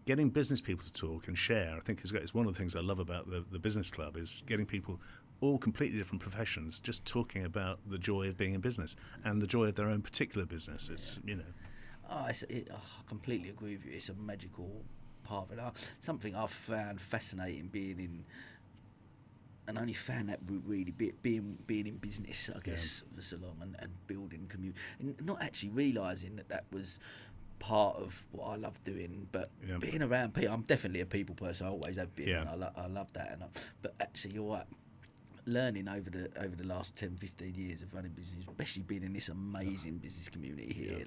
getting business people to talk and share, I think is one of the things I love about the business club, is getting people all completely different professions just talking about the joy of being in business and the joy of their own particular business. It's I completely agree with you. It's a magical part of it. Something I've found fascinating being in, and only found that really being in business, I guess, for so long, and building community, and not actually realising that was part of what I love doing, but being around people. I'm definitely a people person. I always have been. And I love that. But actually, you're right. Learning over the last 10, 15 years of running business, especially being in this amazing business community here,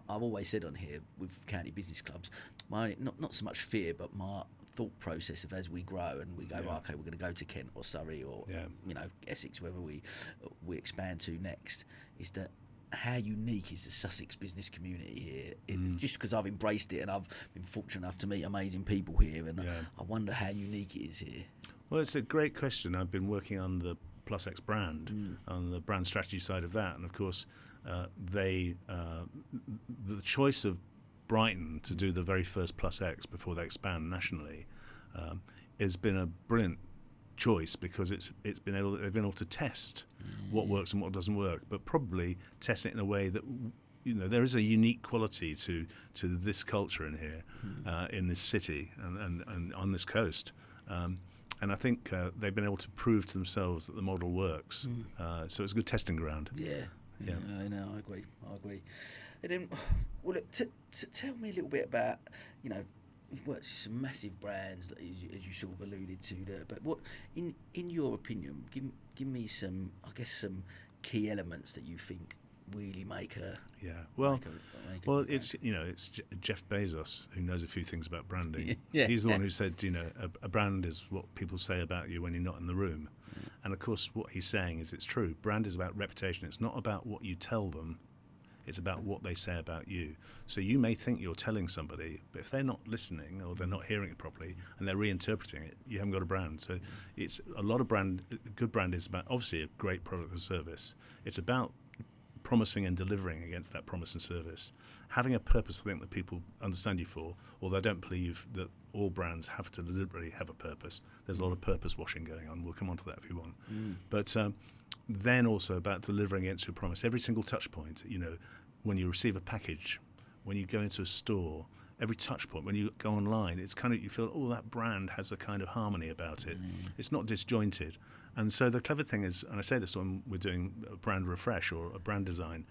I've always said on here with county business clubs, my not so much fear, but my thought process of as we grow and we go, okay, we're going to go to Kent or Surrey or Essex, wherever we expand to next, is that how unique is the Sussex business community here? Just because I've embraced it and I've been fortunate enough to meet amazing people here, and I wonder how unique it is here. Well, it's a great question. I've been working on the Plus X brand, on the brand strategy side of that, and of course, the choice of Brighton to do the very first Plus X before they expand nationally has been a brilliant choice because they've been able to test what works and what doesn't work, but probably test it in a way that there is a unique quality to this culture in here, in this city and on this coast. And I think they've been able to prove to themselves that the model works. So it's a good testing ground. Yeah. I know. I agree. And then, well, look, tell me a little bit about, you've worked with some massive brands, as you sort of alluded to there. But what, in your opinion, give me some key elements that you think really make a it's Jeff Bezos who knows a few things about branding. Yeah. He's the one who said a brand is what people say about you when you're not in the room. And of course what he's saying is it's true. Brand is about reputation. It's not about what you tell them, it's about what they say about you. So you may think you're telling somebody, but if they're not listening or they're not hearing it properly and they're reinterpreting it, you haven't got a brand. So it's a lot of good brand is about obviously a great product or service. It's about promising and delivering against that promise and service, having a purpose, I think, that people understand you for, although I don't believe that all brands have to deliberately have a purpose. There's a lot of purpose washing going on. We'll come on to that if you want. But then also about delivering against your promise. Every single touch point, when you receive a package, when you go into a store, every touch point, when you go online, it's kind of, you feel, that brand has a kind of harmony about it. It's not disjointed. And so the clever thing is, and I say this when we're doing a brand refresh or a brand design,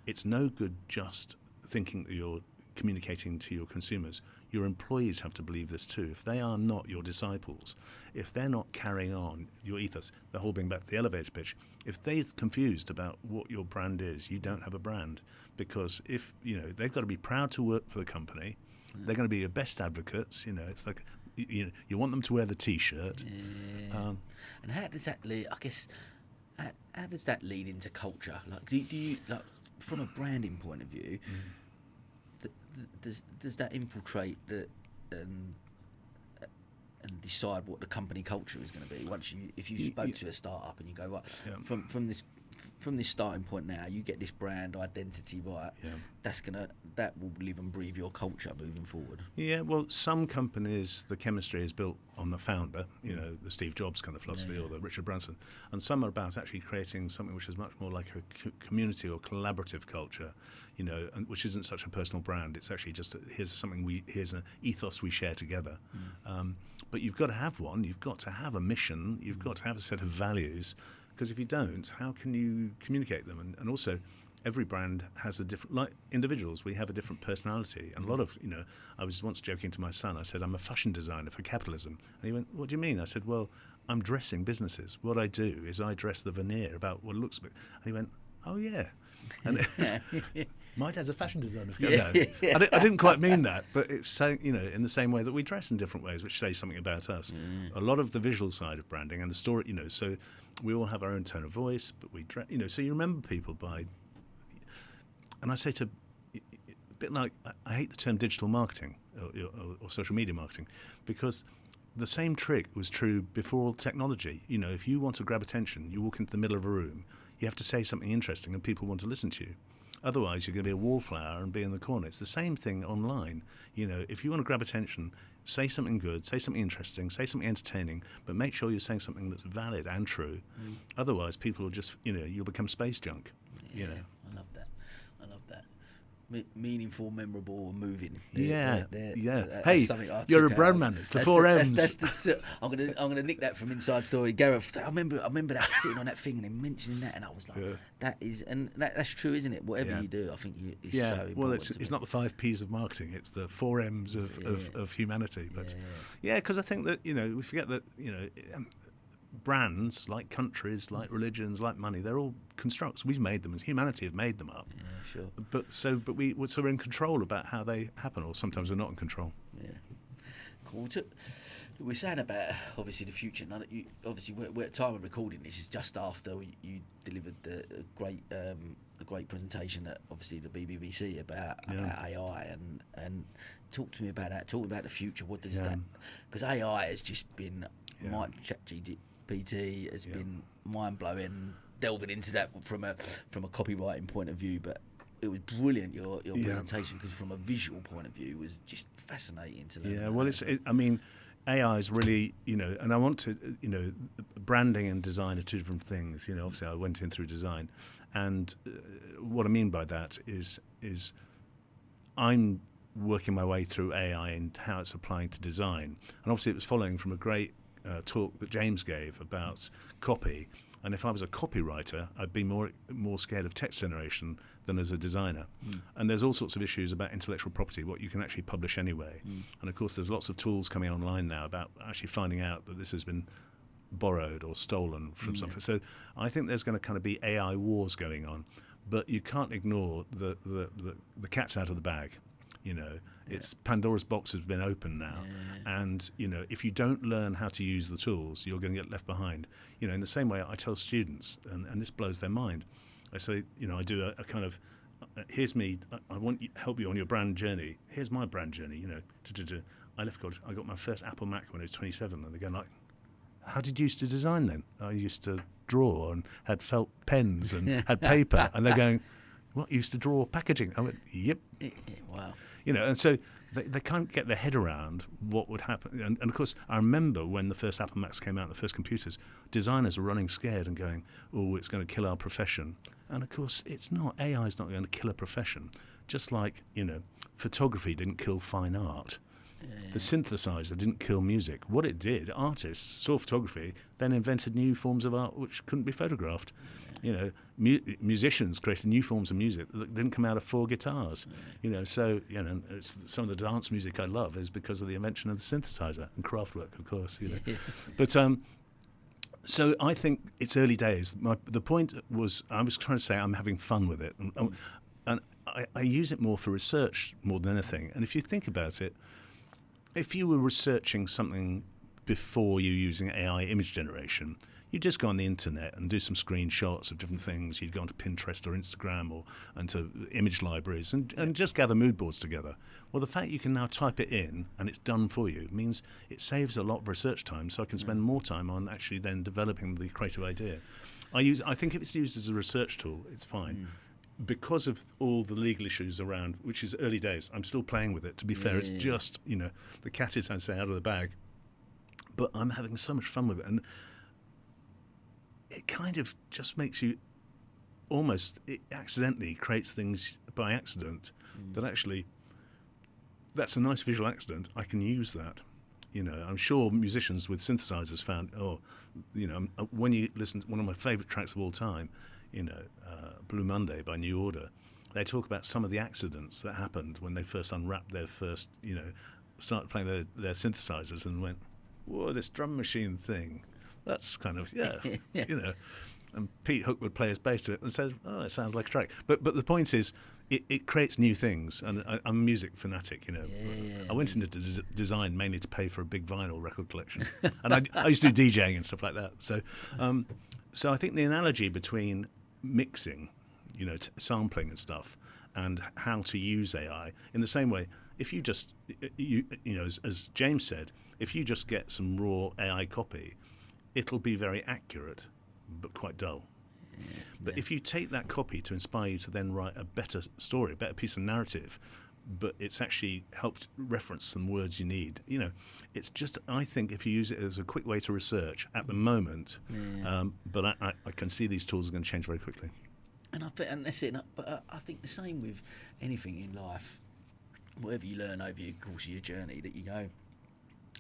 it's no good just thinking that you're communicating to your consumers. Your employees have to believe this too. If they are not your disciples, if they're not carrying on your ethos, the whole being back to the elevator pitch, if they're confused about what your brand is, you don't have a brand. Because if, they've got to be proud to work for the company, they're going to be your best advocates. It's like you want them to wear the T-shirt. Yeah. And how does that lead? I guess how does that lead into culture? Like, do you like from a branding point of view? Does that infiltrate and decide what the company culture is going to be? If you spoke to a startup and you go right from this starting point now, you get this brand identity right. Yeah. That will live and breathe your culture moving forward. Yeah, well, some companies the chemistry is built on the founder, the Steve Jobs kind of philosophy or the Richard Branson, and some are about actually creating something which is much more like a community or collaborative culture, and which isn't such a personal brand. It's actually just here's an ethos we share together. But you've got to have one. You've got to have a mission. You've got to have a set of values. Because if you don't, how can you communicate them? And also, every brand has a different, like individuals, we have a different personality. And a lot of, I was once joking to my son, I said, I'm a fashion designer for capitalism. And he went, what do you mean? I said, well, I'm dressing businesses. What I do is I dress the veneer about what it looks like. And he went, oh, yeah. And my dad's a fashion designer. I didn't quite mean that, but it's saying, in the same way that we dress in different ways, which say something about us. A lot of the visual side of branding and the story, so we all have our own tone of voice, but we dress, so you remember people by, and I say to, a bit like, I hate the term digital marketing or social media marketing, because the same trick was true before technology. If you want to grab attention, you walk into the middle of a room, you have to say something interesting and people want to listen to you. Otherwise, you're going to be a wallflower and be in the corner. It's the same thing online. If you want to grab attention, say something good, say something interesting, say something entertaining, but make sure you're saying something that's valid and true. Otherwise, people will just, you'll become space junk. I love that. Meaningful, memorable, and moving. Yeah. Hey, you're a brand man. It's the 4 M's. I'm gonna nick that from Inside Story. Gareth, I remember that sitting on that thing and then mentioning that, and I was like, that's true, isn't it? Whatever you do, I think it's so important. Well, it's not the 5 P's of marketing; it's the 4 M's of humanity. But because I think that we forget that brands, like countries, like religions, like money, they're all constructs. We've made them, and humanity have made them up. Yeah, sure. But we're in control about how they happen, or sometimes we're not in control. Yeah. Cool. We're saying about obviously the future. Now that obviously we're at time of recording this is just after you delivered the great presentation at obviously the BBC about AI and talk to me about that. Talk about the fucture. What does that? Because AI has just been ChatGPT has been mind blowing. Delving into that from a copywriting point of view, but it was brilliant your presentation because from a visual point of view it was just fascinating to them. Yeah, well, AI is really, and I want to, branding and design are two different things. Obviously I went in through design, and what I mean by that is I'm working my way through AI and how it's applying to design. And obviously it was following from a great talk that James gave about copy. And if I was a copywriter, I'd be more scared of text generation than as a designer. And there's all sorts of issues about intellectual property, what you can actually publish anyway. And of course, there's lots of tools coming online now about actually finding out that this has been borrowed or stolen from something. So I think there's going to kind of be AI wars going on, but you can't ignore the cat's out of the bag. It's Pandora's box has been opened now, and if you don't learn how to use the tools, you're going to get left behind. In the same way I tell students, and this blows their mind. I say, I do a kind of, here's me. I want to help you on your brand journey. Here's my brand journey. I left college. I got my first Apple Mac when I was 27, and they're going like, how did you used to design then? I used to draw and had felt pens and had paper, and they're going, what, you used to draw packaging? I went, yep. Wow. And so they can't get their head around what would happen. And of course, I remember when the first Apple Macs came out, the first computers, designers were running scared and going, oh, it's going to kill our profession. And of course, it's not. AI is not going to kill a profession. Just like, photography didn't kill fine art. The synthesizer didn't kill music. What it did, artists saw photography, then invented new forms of art which couldn't be photographed. Musicians created new forms of music that didn't come out of 4 guitars. So it's, some of the dance music I love is because of the invention of the synthesizer and Kraftwerk, of course. But so I think it's early days. The point was, I was trying to say I'm having fun with it, and I use it more for research more than anything. And if you think about it, if you were researching something before you using AI image generation, you'd just go on the internet and do some screenshots of different things. You'd go onto Pinterest or Instagram or into image libraries and just gather mood boards together. Well, the fact you can now type it in and it's done for you means it saves a lot of research time, so I can spend more time on actually then developing the creative idea. I think if it's used as a research tool, it's fine. Because of all the legal issues around, which is early days, I'm still playing with it. To be fair, it's just, the cat is, I'd say, out of the bag. But I'm having so much fun with it. And it kind of just makes you it accidentally creates things by accident that actually, that's a nice visual accident. I can use that. I'm sure musicians with synthesizers found, when you listen to one of my favorite tracks of all time, Blue Monday by New Order, they talk about some of the accidents that happened when they first unwrapped their first, started playing their synthesizers and went, whoa, this drum machine thing, that's kind of, and Pete Hook would play his bass to it and says, oh, it sounds like a track. But the point is, it creates new things, and I'm a music fanatic, I went into design mainly to pay for a big vinyl record collection, and I used to do DJing and stuff like that. So I think the analogy between mixing, sampling and stuff, and how to use AI, in the same way, if you just, as James said, if you just get some raw AI copy, it'll be very accurate, but quite dull. But if you take that copy to inspire you to then write a better story, a better piece of narrative, but it's actually helped reference some words you need. It's just, I think if you use it as a quick way to research at the moment, but I can see these tools are going to change very quickly. And that's it. But I think the same with anything in life. Whatever you learn over the course of your journey, that you go,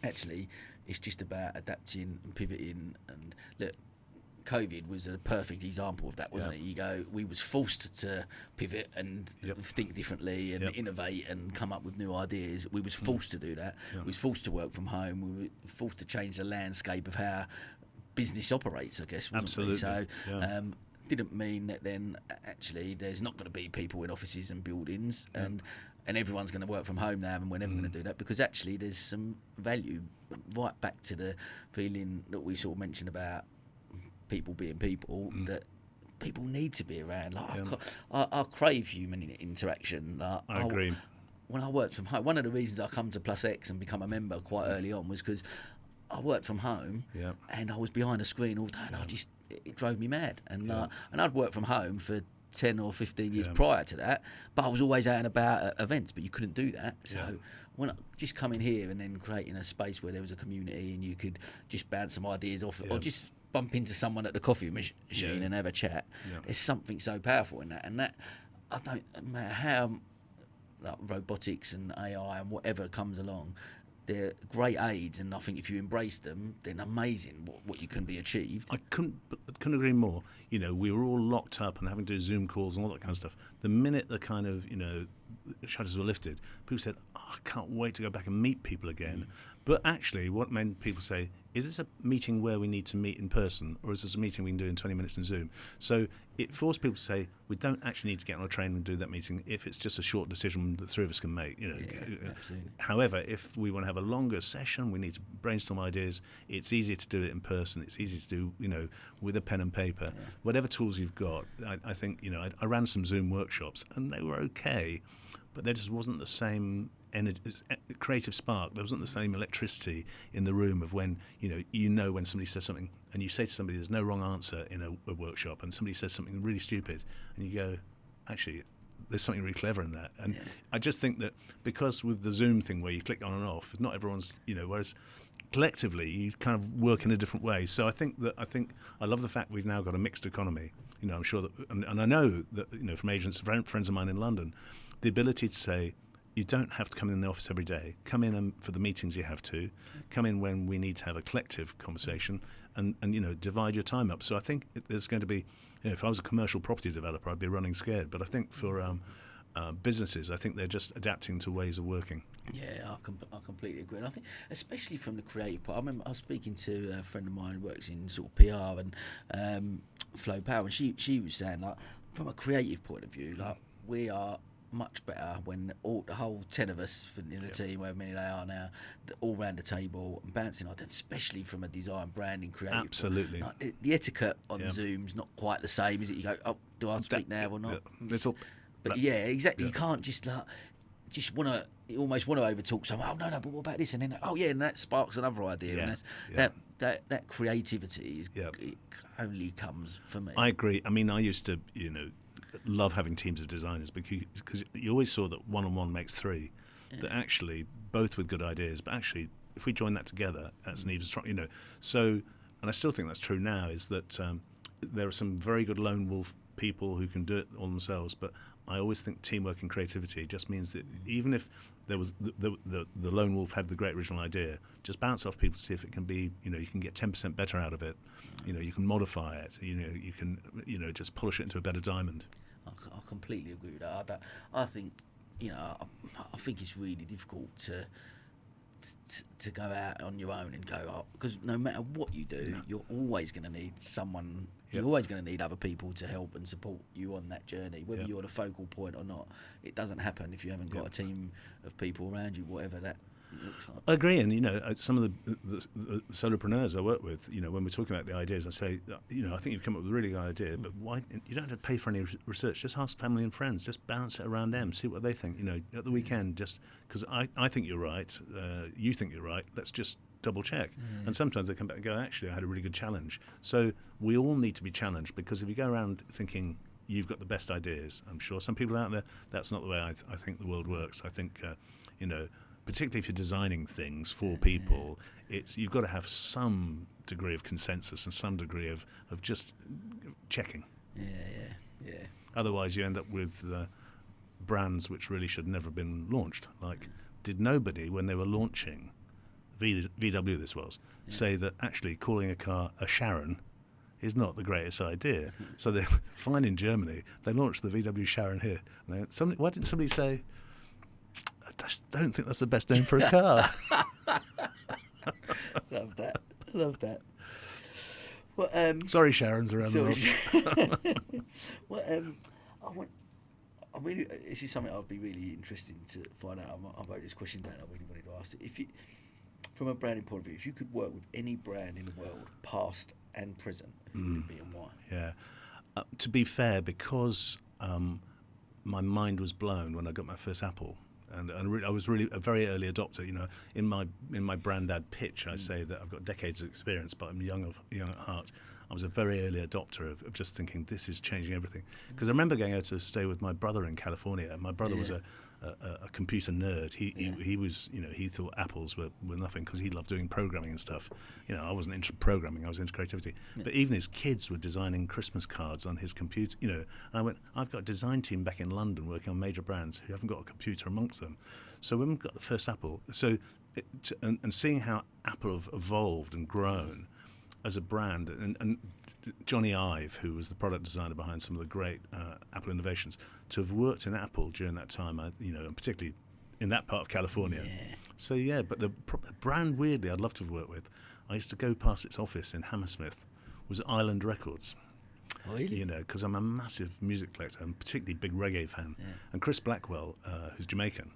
actually, it's just about adapting and pivoting. And look, COVID was a perfect example of that, wasn't it? You go, we was forced to pivot and think differently and innovate and come up with new ideas. We was forced to do that. We was forced to work from home. We were forced to change the landscape of how business operates, I guess. Absolutely. So didn't mean that then actually there's not going to be people in offices and buildings and everyone's going to work from home now, and we're never going to do that, because actually there's some value right back to the feeling that we sort of mentioned about people being people, that people need to be around. I crave human interaction. I agree. When I worked from home, one of the reasons I come to Plus X and become a member quite early on was because I worked from home and I was behind a screen all day, and it drove me mad. And I'd worked from home for 10 or 15 years Yeah. prior to that, but I was always out and about at events, but you couldn't do that. So Yeah. when I just coming here and then creating a space where there was a community and you could just bounce some ideas off, Yeah. or just bump into someone at the coffee machine Yeah. and have a chat. Yeah. There's something so powerful in that, and that I don't no matter how like robotics and AI and whatever comes along, they're great aids, and I think if you embrace them, then amazing what you can be achieved. I couldn't agree more. You know, we were all locked up and having to do Zoom calls and all that kind of stuff. The minute the kind of, shutters were lifted, people said, oh, I can't wait to go back and meet people again. But actually, what made people say, is this a meeting where we need to meet in person, or is this a meeting we can do in 20 minutes in Zoom? So it forced people to say, we don't actually need to get on a train and do that meeting if it's just a short decision the three of us can make. Absolutely. However, if we want to have a longer session, we need to brainstorm ideas. It's easier to do it in person. It's easier to do, with a pen and paper. Yeah. Whatever tools you've got, I think, I ran some Zoom workshops and they were okay, but there just wasn't the same creative spark. There wasn't the same electricity in the room of when when somebody says something and you say to somebody there's no wrong answer in a workshop, and somebody says something really stupid and you go, actually there's something really clever in that. And I just think that because with the Zoom thing where you click on and off, not everyone's whereas collectively you kind of work in a different way. So I think I love the fact we've now got a mixed economy. I'm sure that, and I know that from agents, friends of mine in London, the ability to say, you don't have to come in the office every day. Come in for the meetings you have to. Come in when we need to have a collective conversation, and divide your time up. So I think there's going to be, if I was a commercial property developer, I'd be running scared. But I think for businesses, I think they're just adapting to ways of working. Yeah, I completely agree. And I think, especially from the creative part, I remember I was speaking to a friend of mine who works in sort of PR and Flow Power, and she was saying, like, from a creative point of view, like, we are much better when the whole 10 of us in the team, however many they are now, all round the table and bouncing ideas, especially from a design, branding, creative. Absolutely. Like, the etiquette on Zoom's not quite the same, is it? You go, oh, do I speak now or not? Exactly. You can't just want to, you almost want to overtalk someone. Oh no, but what about this? And then and that sparks another idea. Yeah. And that creativity it only comes for me. I agree. I mean, I used to love having teams of designers because you always saw that one-on-one makes three. That actually both with good ideas, but actually if we join that together, that's an even stronger. So, and I still think that's true now. Is that there are some very good lone wolf people who can do it all themselves, but I always think teamwork and creativity just means that even if there was the lone wolf had the great original idea, just bounce off people to see if it can be, you can get 10% better out of it. You can modify it. You can just polish it into a better diamond. I completely agree with that. I think I think it's really difficult to go out on your own and go, because no matter what you do, you're always going to need someone. You're always going to need other people to help and support you on that journey, whether you're the focal point or not. It doesn't happen if you haven't got a team of people around you, whatever that looks like. I agree, and some of the solopreneurs I work with, when we're talking about the ideas, I say, I think you've come up with a really good idea, but why you don't have to pay for any research. Just ask family and friends. Just bounce it around them, see what they think. At the weekend, just because I think you're right, you think you're right. Let's just double check. And sometimes they come back and go, actually, I had a really good challenge. So we all need to be challenged, because if you go around thinking you've got the best ideas, I'm sure some people out there, that's not the way I think the world works. I think, particularly if you're designing things for people, you've got to have some degree of consensus and some degree of just checking. Yeah. Otherwise, you end up with brands which really should never have been launched. Like, did nobody, when they were launching, VW this was, say that actually calling a car a Sharon is not the greatest idea? So they're fine in Germany. They launched the VW Sharon here. Why didn't somebody say, I just don't think that's the best name for a car? Love that. Well, sorry, Sharons around the world. This is something I'd be really interested to find out. I wrote this question down. I really wanted to ask it. If you, from a branding point of view, if you could work with any brand in the world, past and present, who would it be and why? Yeah. To be fair, because my mind was blown when I got my first Apple. And I was really a very early adopter. In my Brandaddy pitch, I say that I've got decades of experience, but I'm young at heart. I was a very early adopter of just thinking this is changing everything. Because I remember going out to stay with my brother in California. My brother was a computer nerd. He was, he thought apples were nothing because he loved doing programming and stuff. I wasn't into programming, I was into creativity. But even his kids were designing Christmas cards on his computer, and I went, I've got a design team back in London working on major brands who haven't got a computer amongst them. So when we got the first Apple, and seeing how Apple have evolved and grown as a brand, and Johnny Ive, who was the product designer behind some of the great Apple innovations, to have worked in Apple during that time, and particularly in that part of California. Yeah. So but the brand, weirdly, I'd love to have worked with. I used to go past its office in Hammersmith, was Island Records. Oh, really? Because I'm a massive music collector and particularly big reggae fan. Yeah. And Chris Blackwell, who's Jamaican,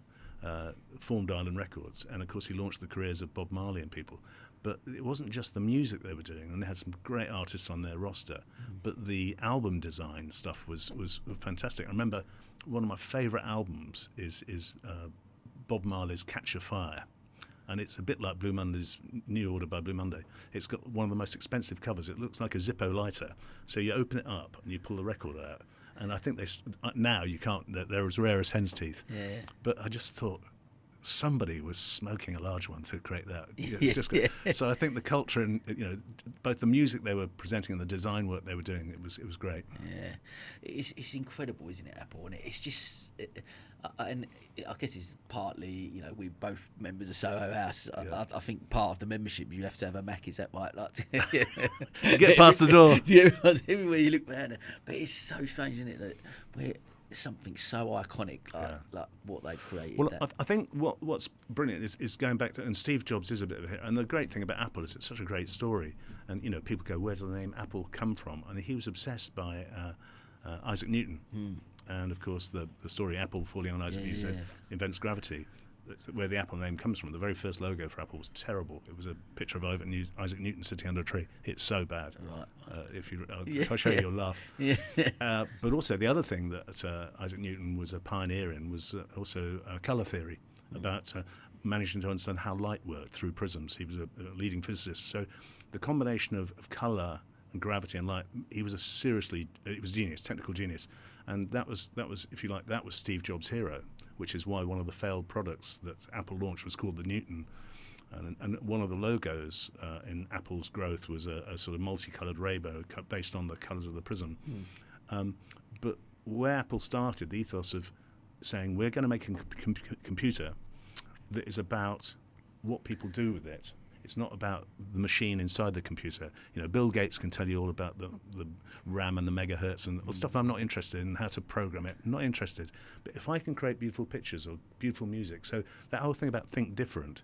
formed Island Records, and of course he launched the careers of Bob Marley and people. But it wasn't just the music they were doing, and they had some great artists on their roster, but the album design stuff was fantastic. I remember one of my favourite albums is Bob Marley's Catch a Fire, and it's a bit like Blue Monday's New Order by Blue Monday. It's got one of the most expensive covers. It looks like a Zippo lighter, so you open it up and you pull the record out, and I think now you can't, they're as rare as hen's teeth. Yeah. But I just thought, somebody was smoking a large one to create that. It's just great. So I think the culture and both the music they were presenting and the design work they were doing, it was great. Yeah, it's incredible, isn't it, Apple? And it's just, and I guess it's partly we're both members of Soho House. Yeah. I think part of the membership you have to have a Mac. Is that right? Like to get past the door. Yeah, everywhere you look around, but it's so strange, isn't it? That we're something so iconic like what they've created. Well, I think what's brilliant is going back to, and Steve Jobs is a bit of a hit, and the great thing about Apple is it's such a great story, and people go, where does the name Apple come from? And he was obsessed by Isaac Newton, and of course the story Apple falling on Isaac Newton invents gravity. That's where the Apple name comes from. The very first logo for Apple was terrible. It was a picture of Isaac Newton sitting under a tree. It's so bad. Right. If I show you, you'll laugh. Yeah. But also the other thing that Isaac Newton was a pioneer in was also colour theory, about managing to understand how light worked through prisms. He was a leading physicist. So the combination of colour and gravity and light, he was genius, technical genius. And that was, if you like, that was Steve Jobs' hero, which is why one of the failed products that Apple launched was called the Newton. And one of the logos in Apple's growth was a sort of multicoloured rainbow based on the colours of the prism. But where Apple started, the ethos of saying, we're going to make a computer that is about what people do with it. It's not about the machine inside the computer. Bill Gates can tell you all about the RAM and the megahertz and stuff I'm not interested in, how to program it. I'm not interested. But if I can create beautiful pictures or beautiful music, so that whole thing about think different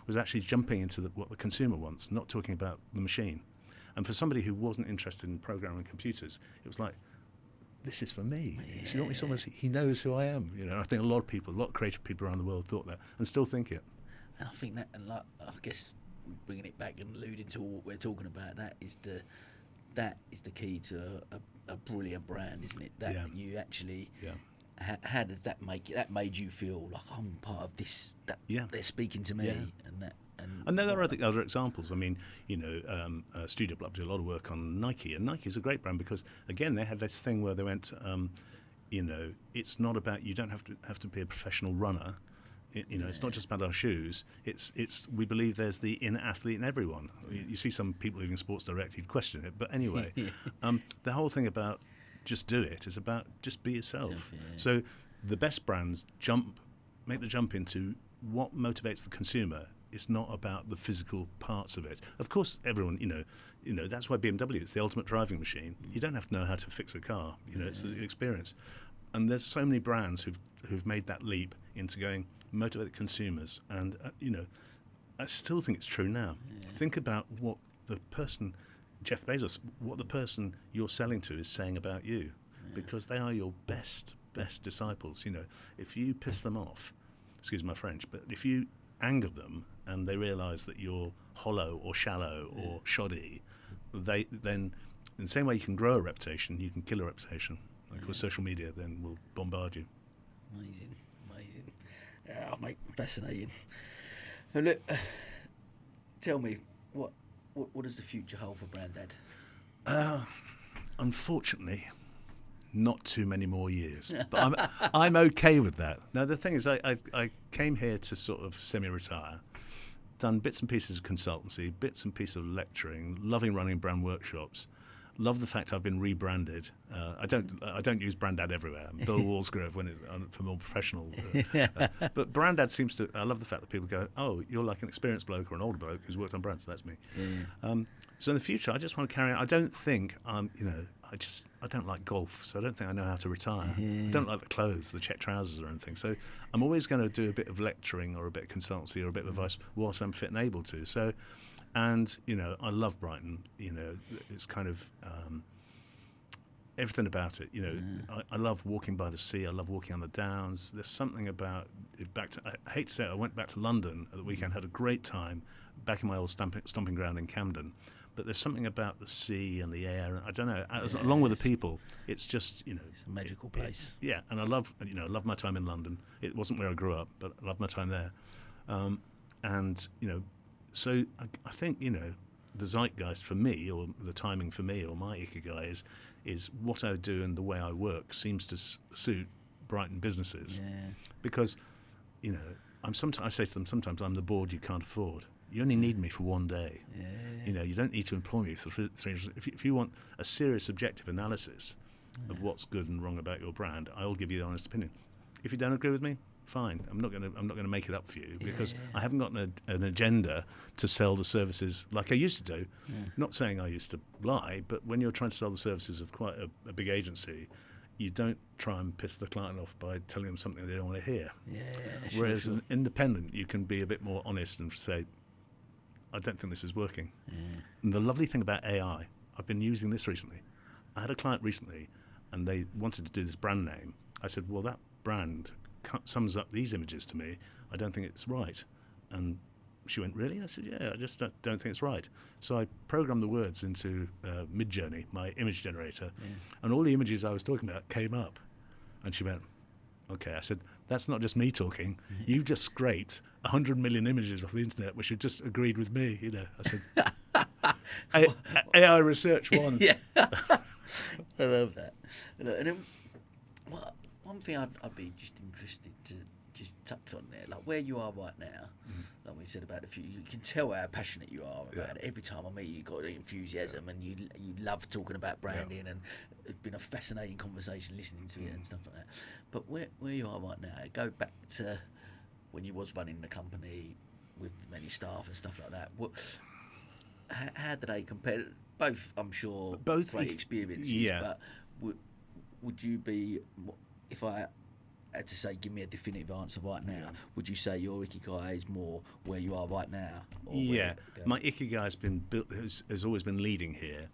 was actually jumping into what the consumer wants, not talking about the machine. And for somebody who wasn't interested in programming computers, it was like, this is for me. Yeah. He knows who I am. I think a lot of creative people around the world thought that and still think it. And I think that, and I guess bringing it back and alluding to what we're talking about, that is the key to a brilliant brand, isn't it? That you actually, how does that make it? That made you feel like I'm part of this. That they're speaking to me, and that. And there are other examples. I mean, Studio Blub do a lot of work on Nike, and Nike's a great brand because, again, they had this thing where they went, it's not about, you don't have to be a professional runner. It's not just about our shoes. It's we believe there's the inner athlete in everyone. You see some people leaving Sports Direct, you'd question it, but anyway, the whole thing about just do it is about just be yourself. So the best brands make the jump into what motivates the consumer. It's not about the physical parts of it. Of course, everyone, that's why BMW is the ultimate driving machine. You don't have to know how to fix a car. It's the experience. And there's so many brands who've made that leap into going motivate consumers. And I still think it's true now. Think about what the person, Jeff Bezos, what the person you're selling to is saying about you, because they are your best disciples. If you piss them off, excuse my French, but if you anger them and they realise that you're hollow or shallow or shoddy, then in the same way you can grow a reputation, you can kill a reputation. Like with social media, then will bombard you. Amazing. Oh, mate, fascinating. And look, tell me, what does the future hold for Brandad? Unfortunately, not too many more years. But I'm okay with that. Now, the thing is, I came here to sort of semi-retire, done bits and pieces of consultancy, bits and pieces of lecturing, loving running brand workshops. Love the fact I've been rebranded. I don't use Brandaddy everywhere. Bill Walsgrove when it's for more professional. But Brandaddy seems to. I love the fact that people go, "Oh, you're like an experienced bloke or an older bloke who's worked on brands." So that's me. Yeah. So in the future, I just want to carry on. I don't think I don't like golf, so I don't think I know how to retire. I don't like the clothes, the check trousers or anything. So I'm always going to do a bit of lecturing or a bit of consultancy or a bit of advice whilst I'm fit and able to. So. And, I love Brighton. It's kind of everything about it. I love walking by the sea. I love walking on the downs. There's something about it. I hate to say it, I went back to London at the weekend, had a great time back in my old stomping ground in Camden. But there's something about the sea and the air. I don't know. Along with the people, it's just, It's a magical place. And I love my time in London. It wasn't where I grew up, but I love my time there. So I think, the zeitgeist for me, or the timing for me, or my ikigai is what I do and the way I work seems to suit Brighton businesses. Yeah. Because, I say to them sometimes, I'm the board you can't afford. You only need me for one day. Yeah. You don't need to employ me for 3 years. If you want a serious objective analysis of what's good and wrong about your brand, I'll give you the honest opinion. If you don't agree with me, fine. I'm not going to make it up for you because I haven't got an agenda to sell the services like I used to do. Yeah. Not saying I used to lie, but when you're trying to sell the services of quite a big agency, you don't try and piss the client off by telling them something they don't want to hear. Whereas as an independent, you can be a bit more honest and say, I don't think this is working. Yeah. And the lovely thing about AI, I've been using this recently. I had a client recently, and they wanted to do this brand name. I said, well, that brand sums up these images to me. I don't think it's right. And she went, really? I said, yeah, I just don't think it's right. So I programmed the words into Midjourney, my image generator, and all the images I was talking about came up. And she went, okay. I said, that's not just me talking. You've just scraped 100 million images off the internet, which have just agreed with me. I said, AI research one. Yeah. I love that. And then, one thing I'd be just interested to just touch on there, like where you are right now, like we said about you can tell how passionate you are about it. Every time I meet you, you've got the enthusiasm and you love talking about branding, and it's been a fascinating conversation listening to it and stuff like that. But where you are right now, go back to when you was running the company with many staff and stuff like that. How do they compare? Both, I'm sure, great experiences. Yeah. But would you be, if I had to say, give me a definitive answer right now, would you say your ikigai is more where you are right now? My ikigai has been built, has always been leading here.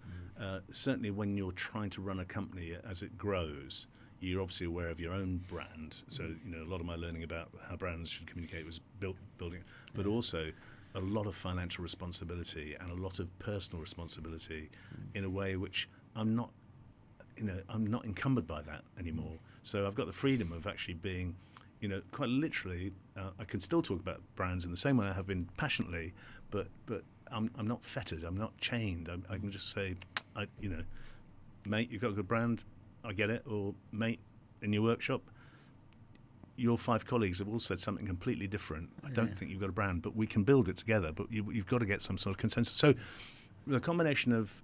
Certainly, when you're trying to run a company as it grows, you're obviously aware of your own brand. So a lot of my learning about how brands should communicate was building, but also a lot of financial responsibility and a lot of personal responsibility in a way which I'm not encumbered by that anymore. So I've got the freedom of actually being, quite literally, I can still talk about brands in the same way I have been passionately, but I'm not fettered, I'm not chained. I can just say, mate, you've got a good brand, I get it, or mate, in your workshop, your 5 colleagues have all said something completely different. I don't think you've got a brand, but we can build it together, but you've got to get some sort of consensus. So the combination of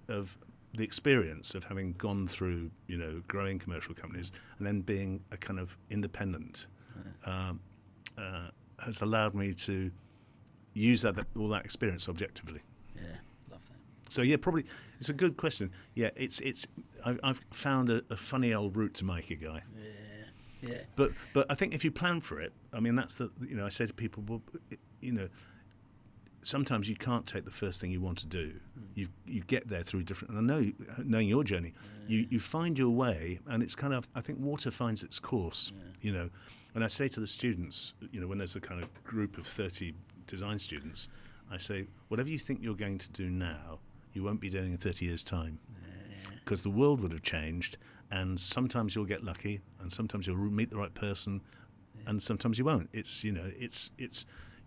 the experience of having gone through, growing commercial companies and then being a kind of independent has allowed me to use all that experience objectively. Yeah, love that. So probably it's a good question. Yeah, I've found a funny old route to my ikigai. Yeah. But I think if you plan for it, I mean that's I say to people, well, sometimes you can't take the first thing you want to do. You get there through different. And I know, knowing your journey, you find your way, and it's kind of, I think water finds its course. And I say to the students, when there's a kind of group of 30 design students, I say, whatever you think you're going to do now, you won't be doing in 30 years' time, because the world would have changed. And sometimes you'll get lucky, and sometimes you'll meet the right person, and sometimes you won't. It's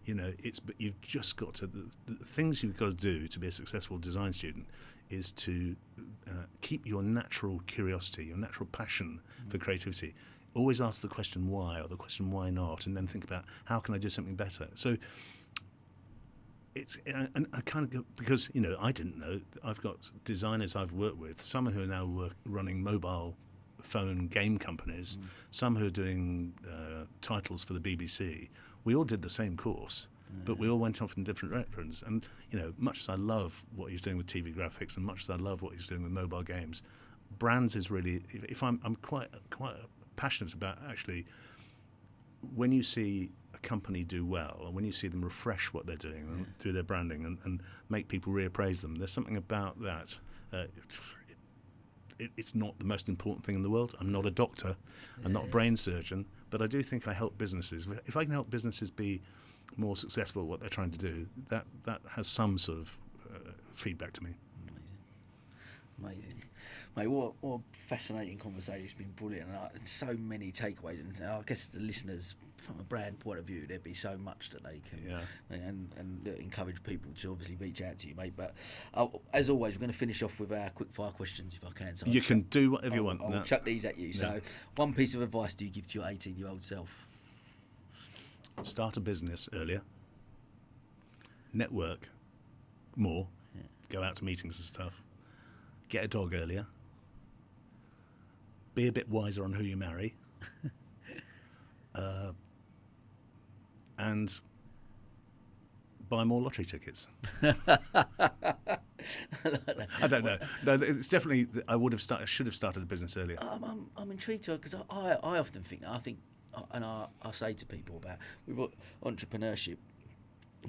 but you've just got to the things you've got to do to be a successful design student is to keep your natural curiosity, your natural passion for creativity. Always ask the question why, or the question why not, and then think about how can I do something better. So it's and I kind of, because I didn't know. I've got designers I've worked with, some who are now running mobile phone game companies, some who are doing titles for the BBC. We all did the same course, but we all went off in different directions. And much as I love what he's doing with TV graphics, and much as I love what he's doing with mobile games, brands is really. If I'm quite passionate about actually. When you see a company do well, and when you see them refresh what they're doing through their branding and make people reappraise them, there's something about that. It's not the most important thing in the world. I'm not a doctor. I'm not a brain surgeon. But I do think I help businesses. If I can help businesses be more successful at what they're trying to do, that has some sort of feedback to me. Amazing. Mate, what a fascinating conversation. It's been brilliant, and so many takeaways. And I guess the listeners, from a brand point of view, there'd be so much that they can and encourage people to obviously reach out to you, mate. But as always, we're going to finish off with our quick fire questions, if I can. So you can do whatever you want. I'll chuck these at you. So, one piece of advice do you give to your 18-year-old self? Start a business earlier. Network more. Yeah. Go out to meetings and stuff. Get a dog earlier. Be a bit wiser on who you marry. And buy more lottery tickets. I don't know. No, it's definitely. I should have started a business earlier. I'm intrigued because I often think, and I say to people about entrepreneurship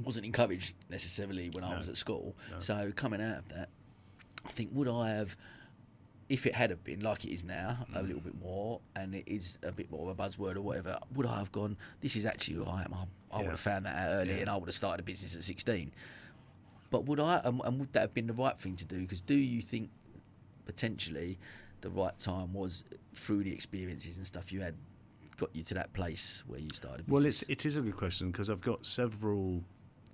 wasn't encouraged necessarily when I was at school. No. So coming out of that, I think, would I have, if it had have been like it is now, a little bit more, and it is a bit more of a buzzword or whatever, would I have gone, this is actually who I am? I would have found that out early, and I would have started a business at 16. But would I, and would that have been the right thing to do? Because do you think potentially the right time was through the experiences and stuff you had got you to that place where you started a business? Well, it is a good question, because I've got several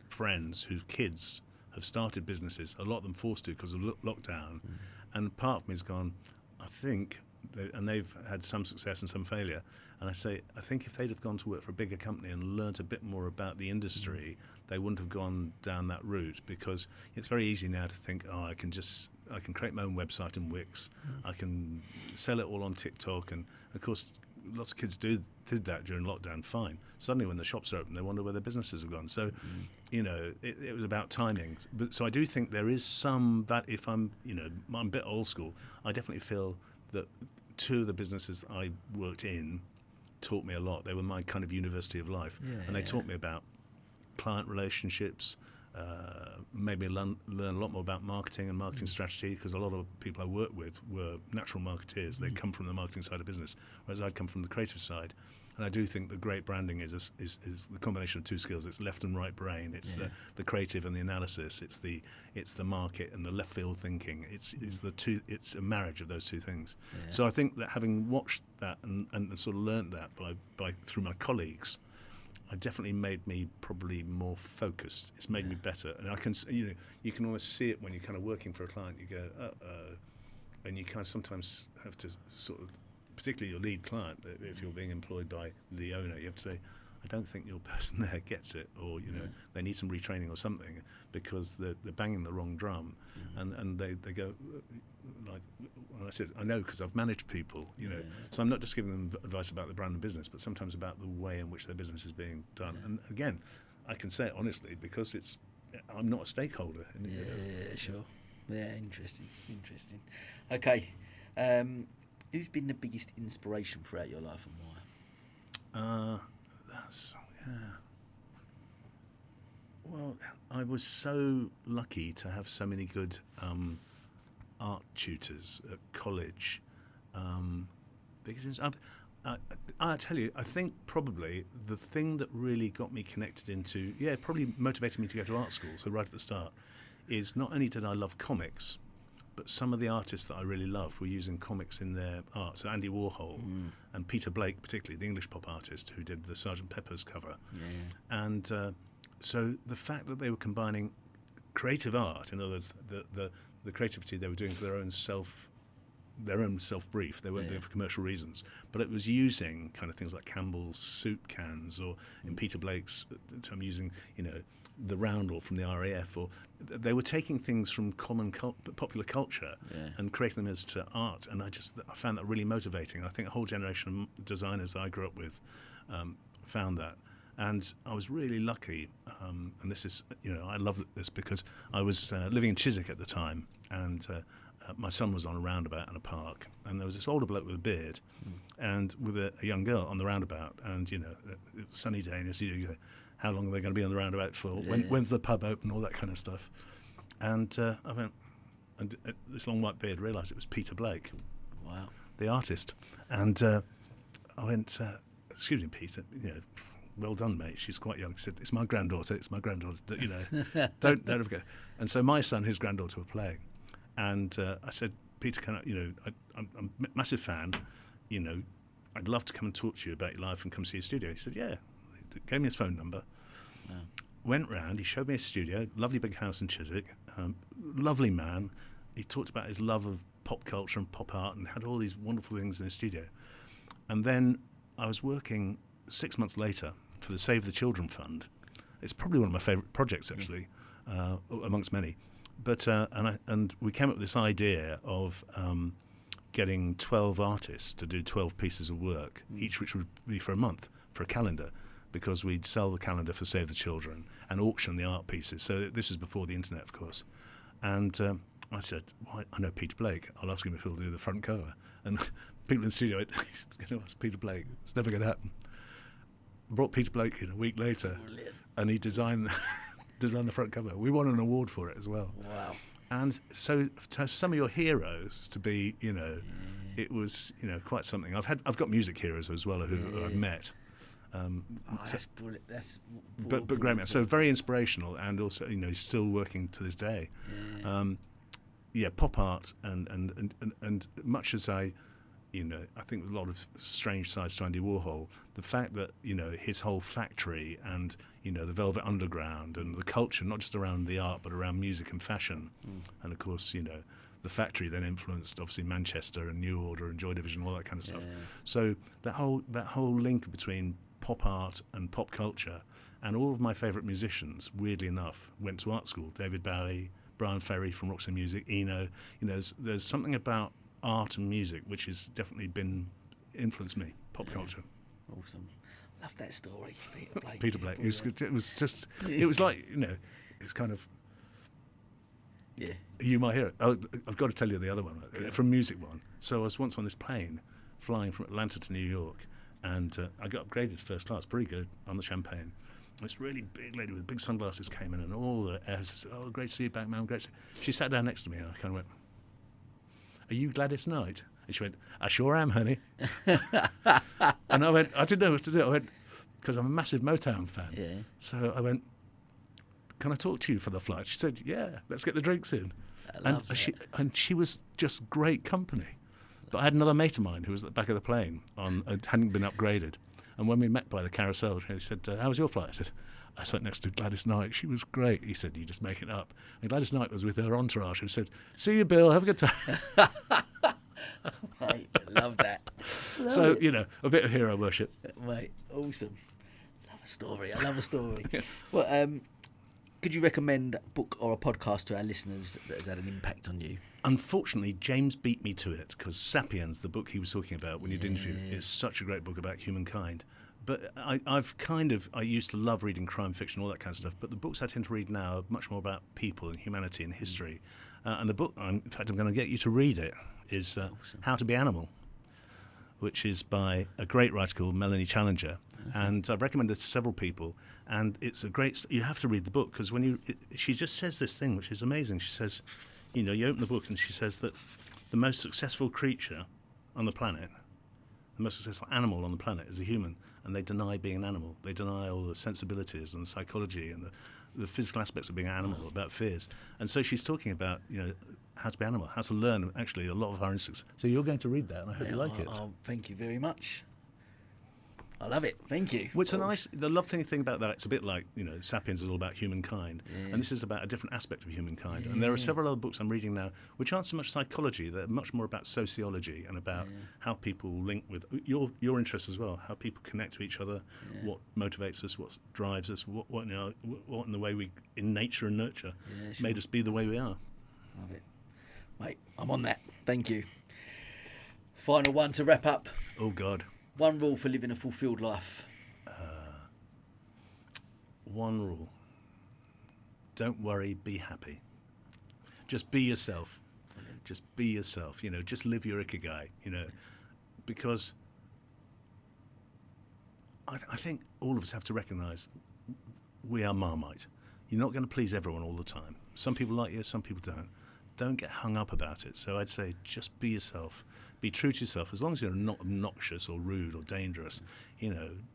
friends whose kids have started businesses, a lot of them forced to because of lockdown, and part of me has gone, I think, and they've had some success and some failure, and I think if they'd have gone to work for a bigger company and learnt a bit more about the industry, they wouldn't have gone down that route, because it's very easy now to think, I can create my own website in Wix, I can sell it all on TikTok, and of course lots of kids did that during lockdown, fine. Suddenly when the shops are open, they wonder where their businesses have gone. So, it was about timing. But so I do think there is some, that if I'm a bit old school, I definitely feel that two of the businesses I worked in taught me a lot. They were my kind of university of life. And they taught me about client relationships, made me learn a lot more about marketing and marketing strategy, because a lot of people I worked with were natural marketeers. They'd come from the marketing side of business, whereas I'd come from the creative side. And I do think that great branding is the combination of two skills. It's left and right brain. It's the creative and the analysis. It's the market and the left field thinking. It's a marriage of those two things. Yeah. So I think that having watched that and sort of learnt that by through my colleagues, it definitely made me probably more focused. It's made me better, and I can, you can almost see it when you're kind of working for a client. You go, and you kind of sometimes have to sort of, particularly your lead client, if you're being employed by the owner, you have to say, I don't think your person there gets it, or they need some retraining or something, because they're banging the wrong drum, and they go, like, well, I said, I know because I've managed people, so I'm not just giving them advice about the brand and business, but sometimes about the way in which their business is being done. And again, I can say it honestly because I'm not a stakeholder. Sure. Yeah, interesting. Okay, who's been the biggest inspiration throughout your life and why? Well, I was so lucky to have so many good art tutors at college. Because I tell you, I think probably the thing that really got me connected into, probably motivated me to go to art school, so right at the start, is not only did I love comics, but some of the artists that I really loved were using comics in their art. So Andy Warhol and Peter Blake, particularly, the English pop artist who did the Sgt. Pepper's cover. And So the fact that they were combining creative art, in other words, the creativity they were doing for their own self-brief. They weren't doing it for commercial reasons, but it was using kind of things like Campbell's soup cans, or in Peter Blake's term, using the roundel from the RAF, or they were taking things from common popular culture and creating them as to art. And I found that really motivating. I think a whole generation of designers I grew up with found that. And I was really lucky, and this is, I love this because I was living in Chiswick at the time, and my son was on a roundabout in a park, and there was this older bloke with a beard, and with a young girl on the roundabout, and it was a sunny day, and you go, how long are they going to be on the roundabout for? When's the pub open? All that kind of stuff. And I went, and this long white beard realised it was Peter Blake, wow, the artist, and I went, excuse me, Peter, well done, mate. She's quite young. She said, it's my granddaughter. Don't ever go. And so my son, his granddaughter, were playing. And I said, Peter, I'm a massive fan. I'd love to come and talk to you about your life and come see your studio. He said, yeah. He gave me his phone number. Wow. Went round. He showed me his studio. Lovely big house in Chiswick. Lovely man. He talked about his love of pop culture and pop art and had all these wonderful things in his studio. And then I was working 6 months later for the Save the Children Fund. It's probably one of my favourite projects, actually, amongst many. But and we came up with this idea of getting 12 artists to do 12 pieces of work, each which would be for a month, for a calendar, because we'd sell the calendar for Save the Children and auction the art pieces. So this was before the internet, of course. And I said, well, I know Peter Blake. I'll ask him if he'll do the front cover. And people in the studio went, he's going to ask Peter Blake. It's never going to happen. Brought Peter Blake in a week later, and he designed the front cover. We won an award for it as well. Wow! And so to some of your heroes to be, it was quite something. I've got music heroes as well who I've met. That's brilliant. That's but great man. So very inspirational, and also still working to this day. Pop art and much as I think there's a lot of strange sides to Andy Warhol. The fact that, his whole factory and, the Velvet Underground and the culture, not just around the art, but around music and fashion. And, of course, the factory then influenced, obviously, Manchester and New Order and Joy Division, all that kind of stuff. So that whole link between pop art and pop culture, and all of my favourite musicians, weirdly enough, went to art school. David Bowie, Brian Ferry from Roxy Music, Eno. There's something about art and music which has definitely influenced me, pop culture. Awesome. Love that story, Peter Blake. Peter Blake. It was like, it's kind of, you might hear it. Oh, I've got to tell you the other one, from Music One. So I was once on this plane flying from Atlanta to New York, and I got upgraded to first class, pretty good, on the champagne. This really big lady with big sunglasses came in, and all the air said, oh, great to see you back, ma'am, great to see you. She sat down next to me, and I kind of went, are you Gladys Knight? And she went, I sure am, honey. And I went, I didn't know what to do. I went, because I'm a massive Motown fan. Yeah. So I went, can I talk to you for the flight? She said, yeah, let's get the drinks in. And she was just great company. But I had another mate of mine who was at the back of the plane, hadn't been upgraded. And when we met by the carousel, he said, how was your flight? I said, I sat next to Gladys Knight. She was great. He said, you just make it up. And Gladys Knight was with her entourage who said, see you, Bill, have a good time. Mate, love that. So, a bit of hero worship. Mate, awesome. I love a story. Well, could you recommend a book or a podcast to our listeners that has had an impact on you? Unfortunately, James beat me to it, because Sapiens, the book he was talking about when you did interview, is such a great book about humankind. But I used to love reading crime fiction, all that kind of stuff, but the books I tend to read now are much more about people and humanity and history. And the book, in fact, I'm going to get you to read it, is How to Be Animal, which is by a great writer called Melanie Challenger. Okay. And I've recommended this to several people, and it's a great, you have to read the book, because she just says this thing, which is amazing. She says, you open the book and she says that the most successful creature on the planet, the most successful animal on the planet is a human, and they deny being an animal. They deny all the sensibilities and the psychology and the physical aspects of being an animal, about fears. And so she's talking about, how to be an animal, how to learn, actually, a lot of our instincts. So you're going to read that, and I hope you like it. Oh, thank you very much. I love it. Thank you. Well, the lovely thing about that, it's a bit like, Sapiens is all about humankind, and this is about a different aspect of humankind. And there are several other books I'm reading now which aren't so much psychology, they're much more about sociology and about how people link with your interest as well, how people connect to each other, what motivates us, what drives us, what in the way we, in nature and nurture, made us be the way we are. Love it. Mate, I'm on that. Thank you. Final one to wrap up. Oh, God. One rule for living a fulfilled life. One rule. Don't worry, be happy. Just be yourself. Just be yourself. Just live your ikigai, because I think all of us have to recognise we are Marmite. You're not going to please everyone all the time. Some people like you, some people don't. Don't get hung up about it. So I'd say just be yourself. Be true to yourself. As long as you're not obnoxious or rude or dangerous,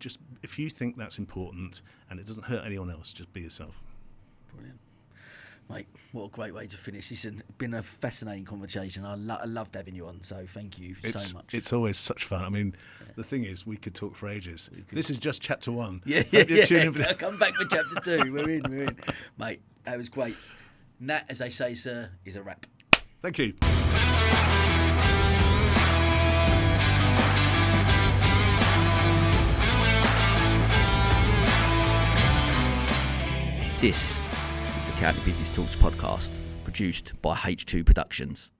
just if you think that's important and it doesn't hurt anyone else, just be yourself. Brilliant. Mate, what a great way to finish. It's been a fascinating conversation. I loved having you on, so thank you so much. It's always such fun. I mean, the thing is, we could talk for ages. This is just chapter 1. Yeah. Come back for chapter 2. We're in. Mate, that was great. And that, as they say, sir, is a wrap. Thank you. This is the County Business Talks podcast, produced by H2 Productions.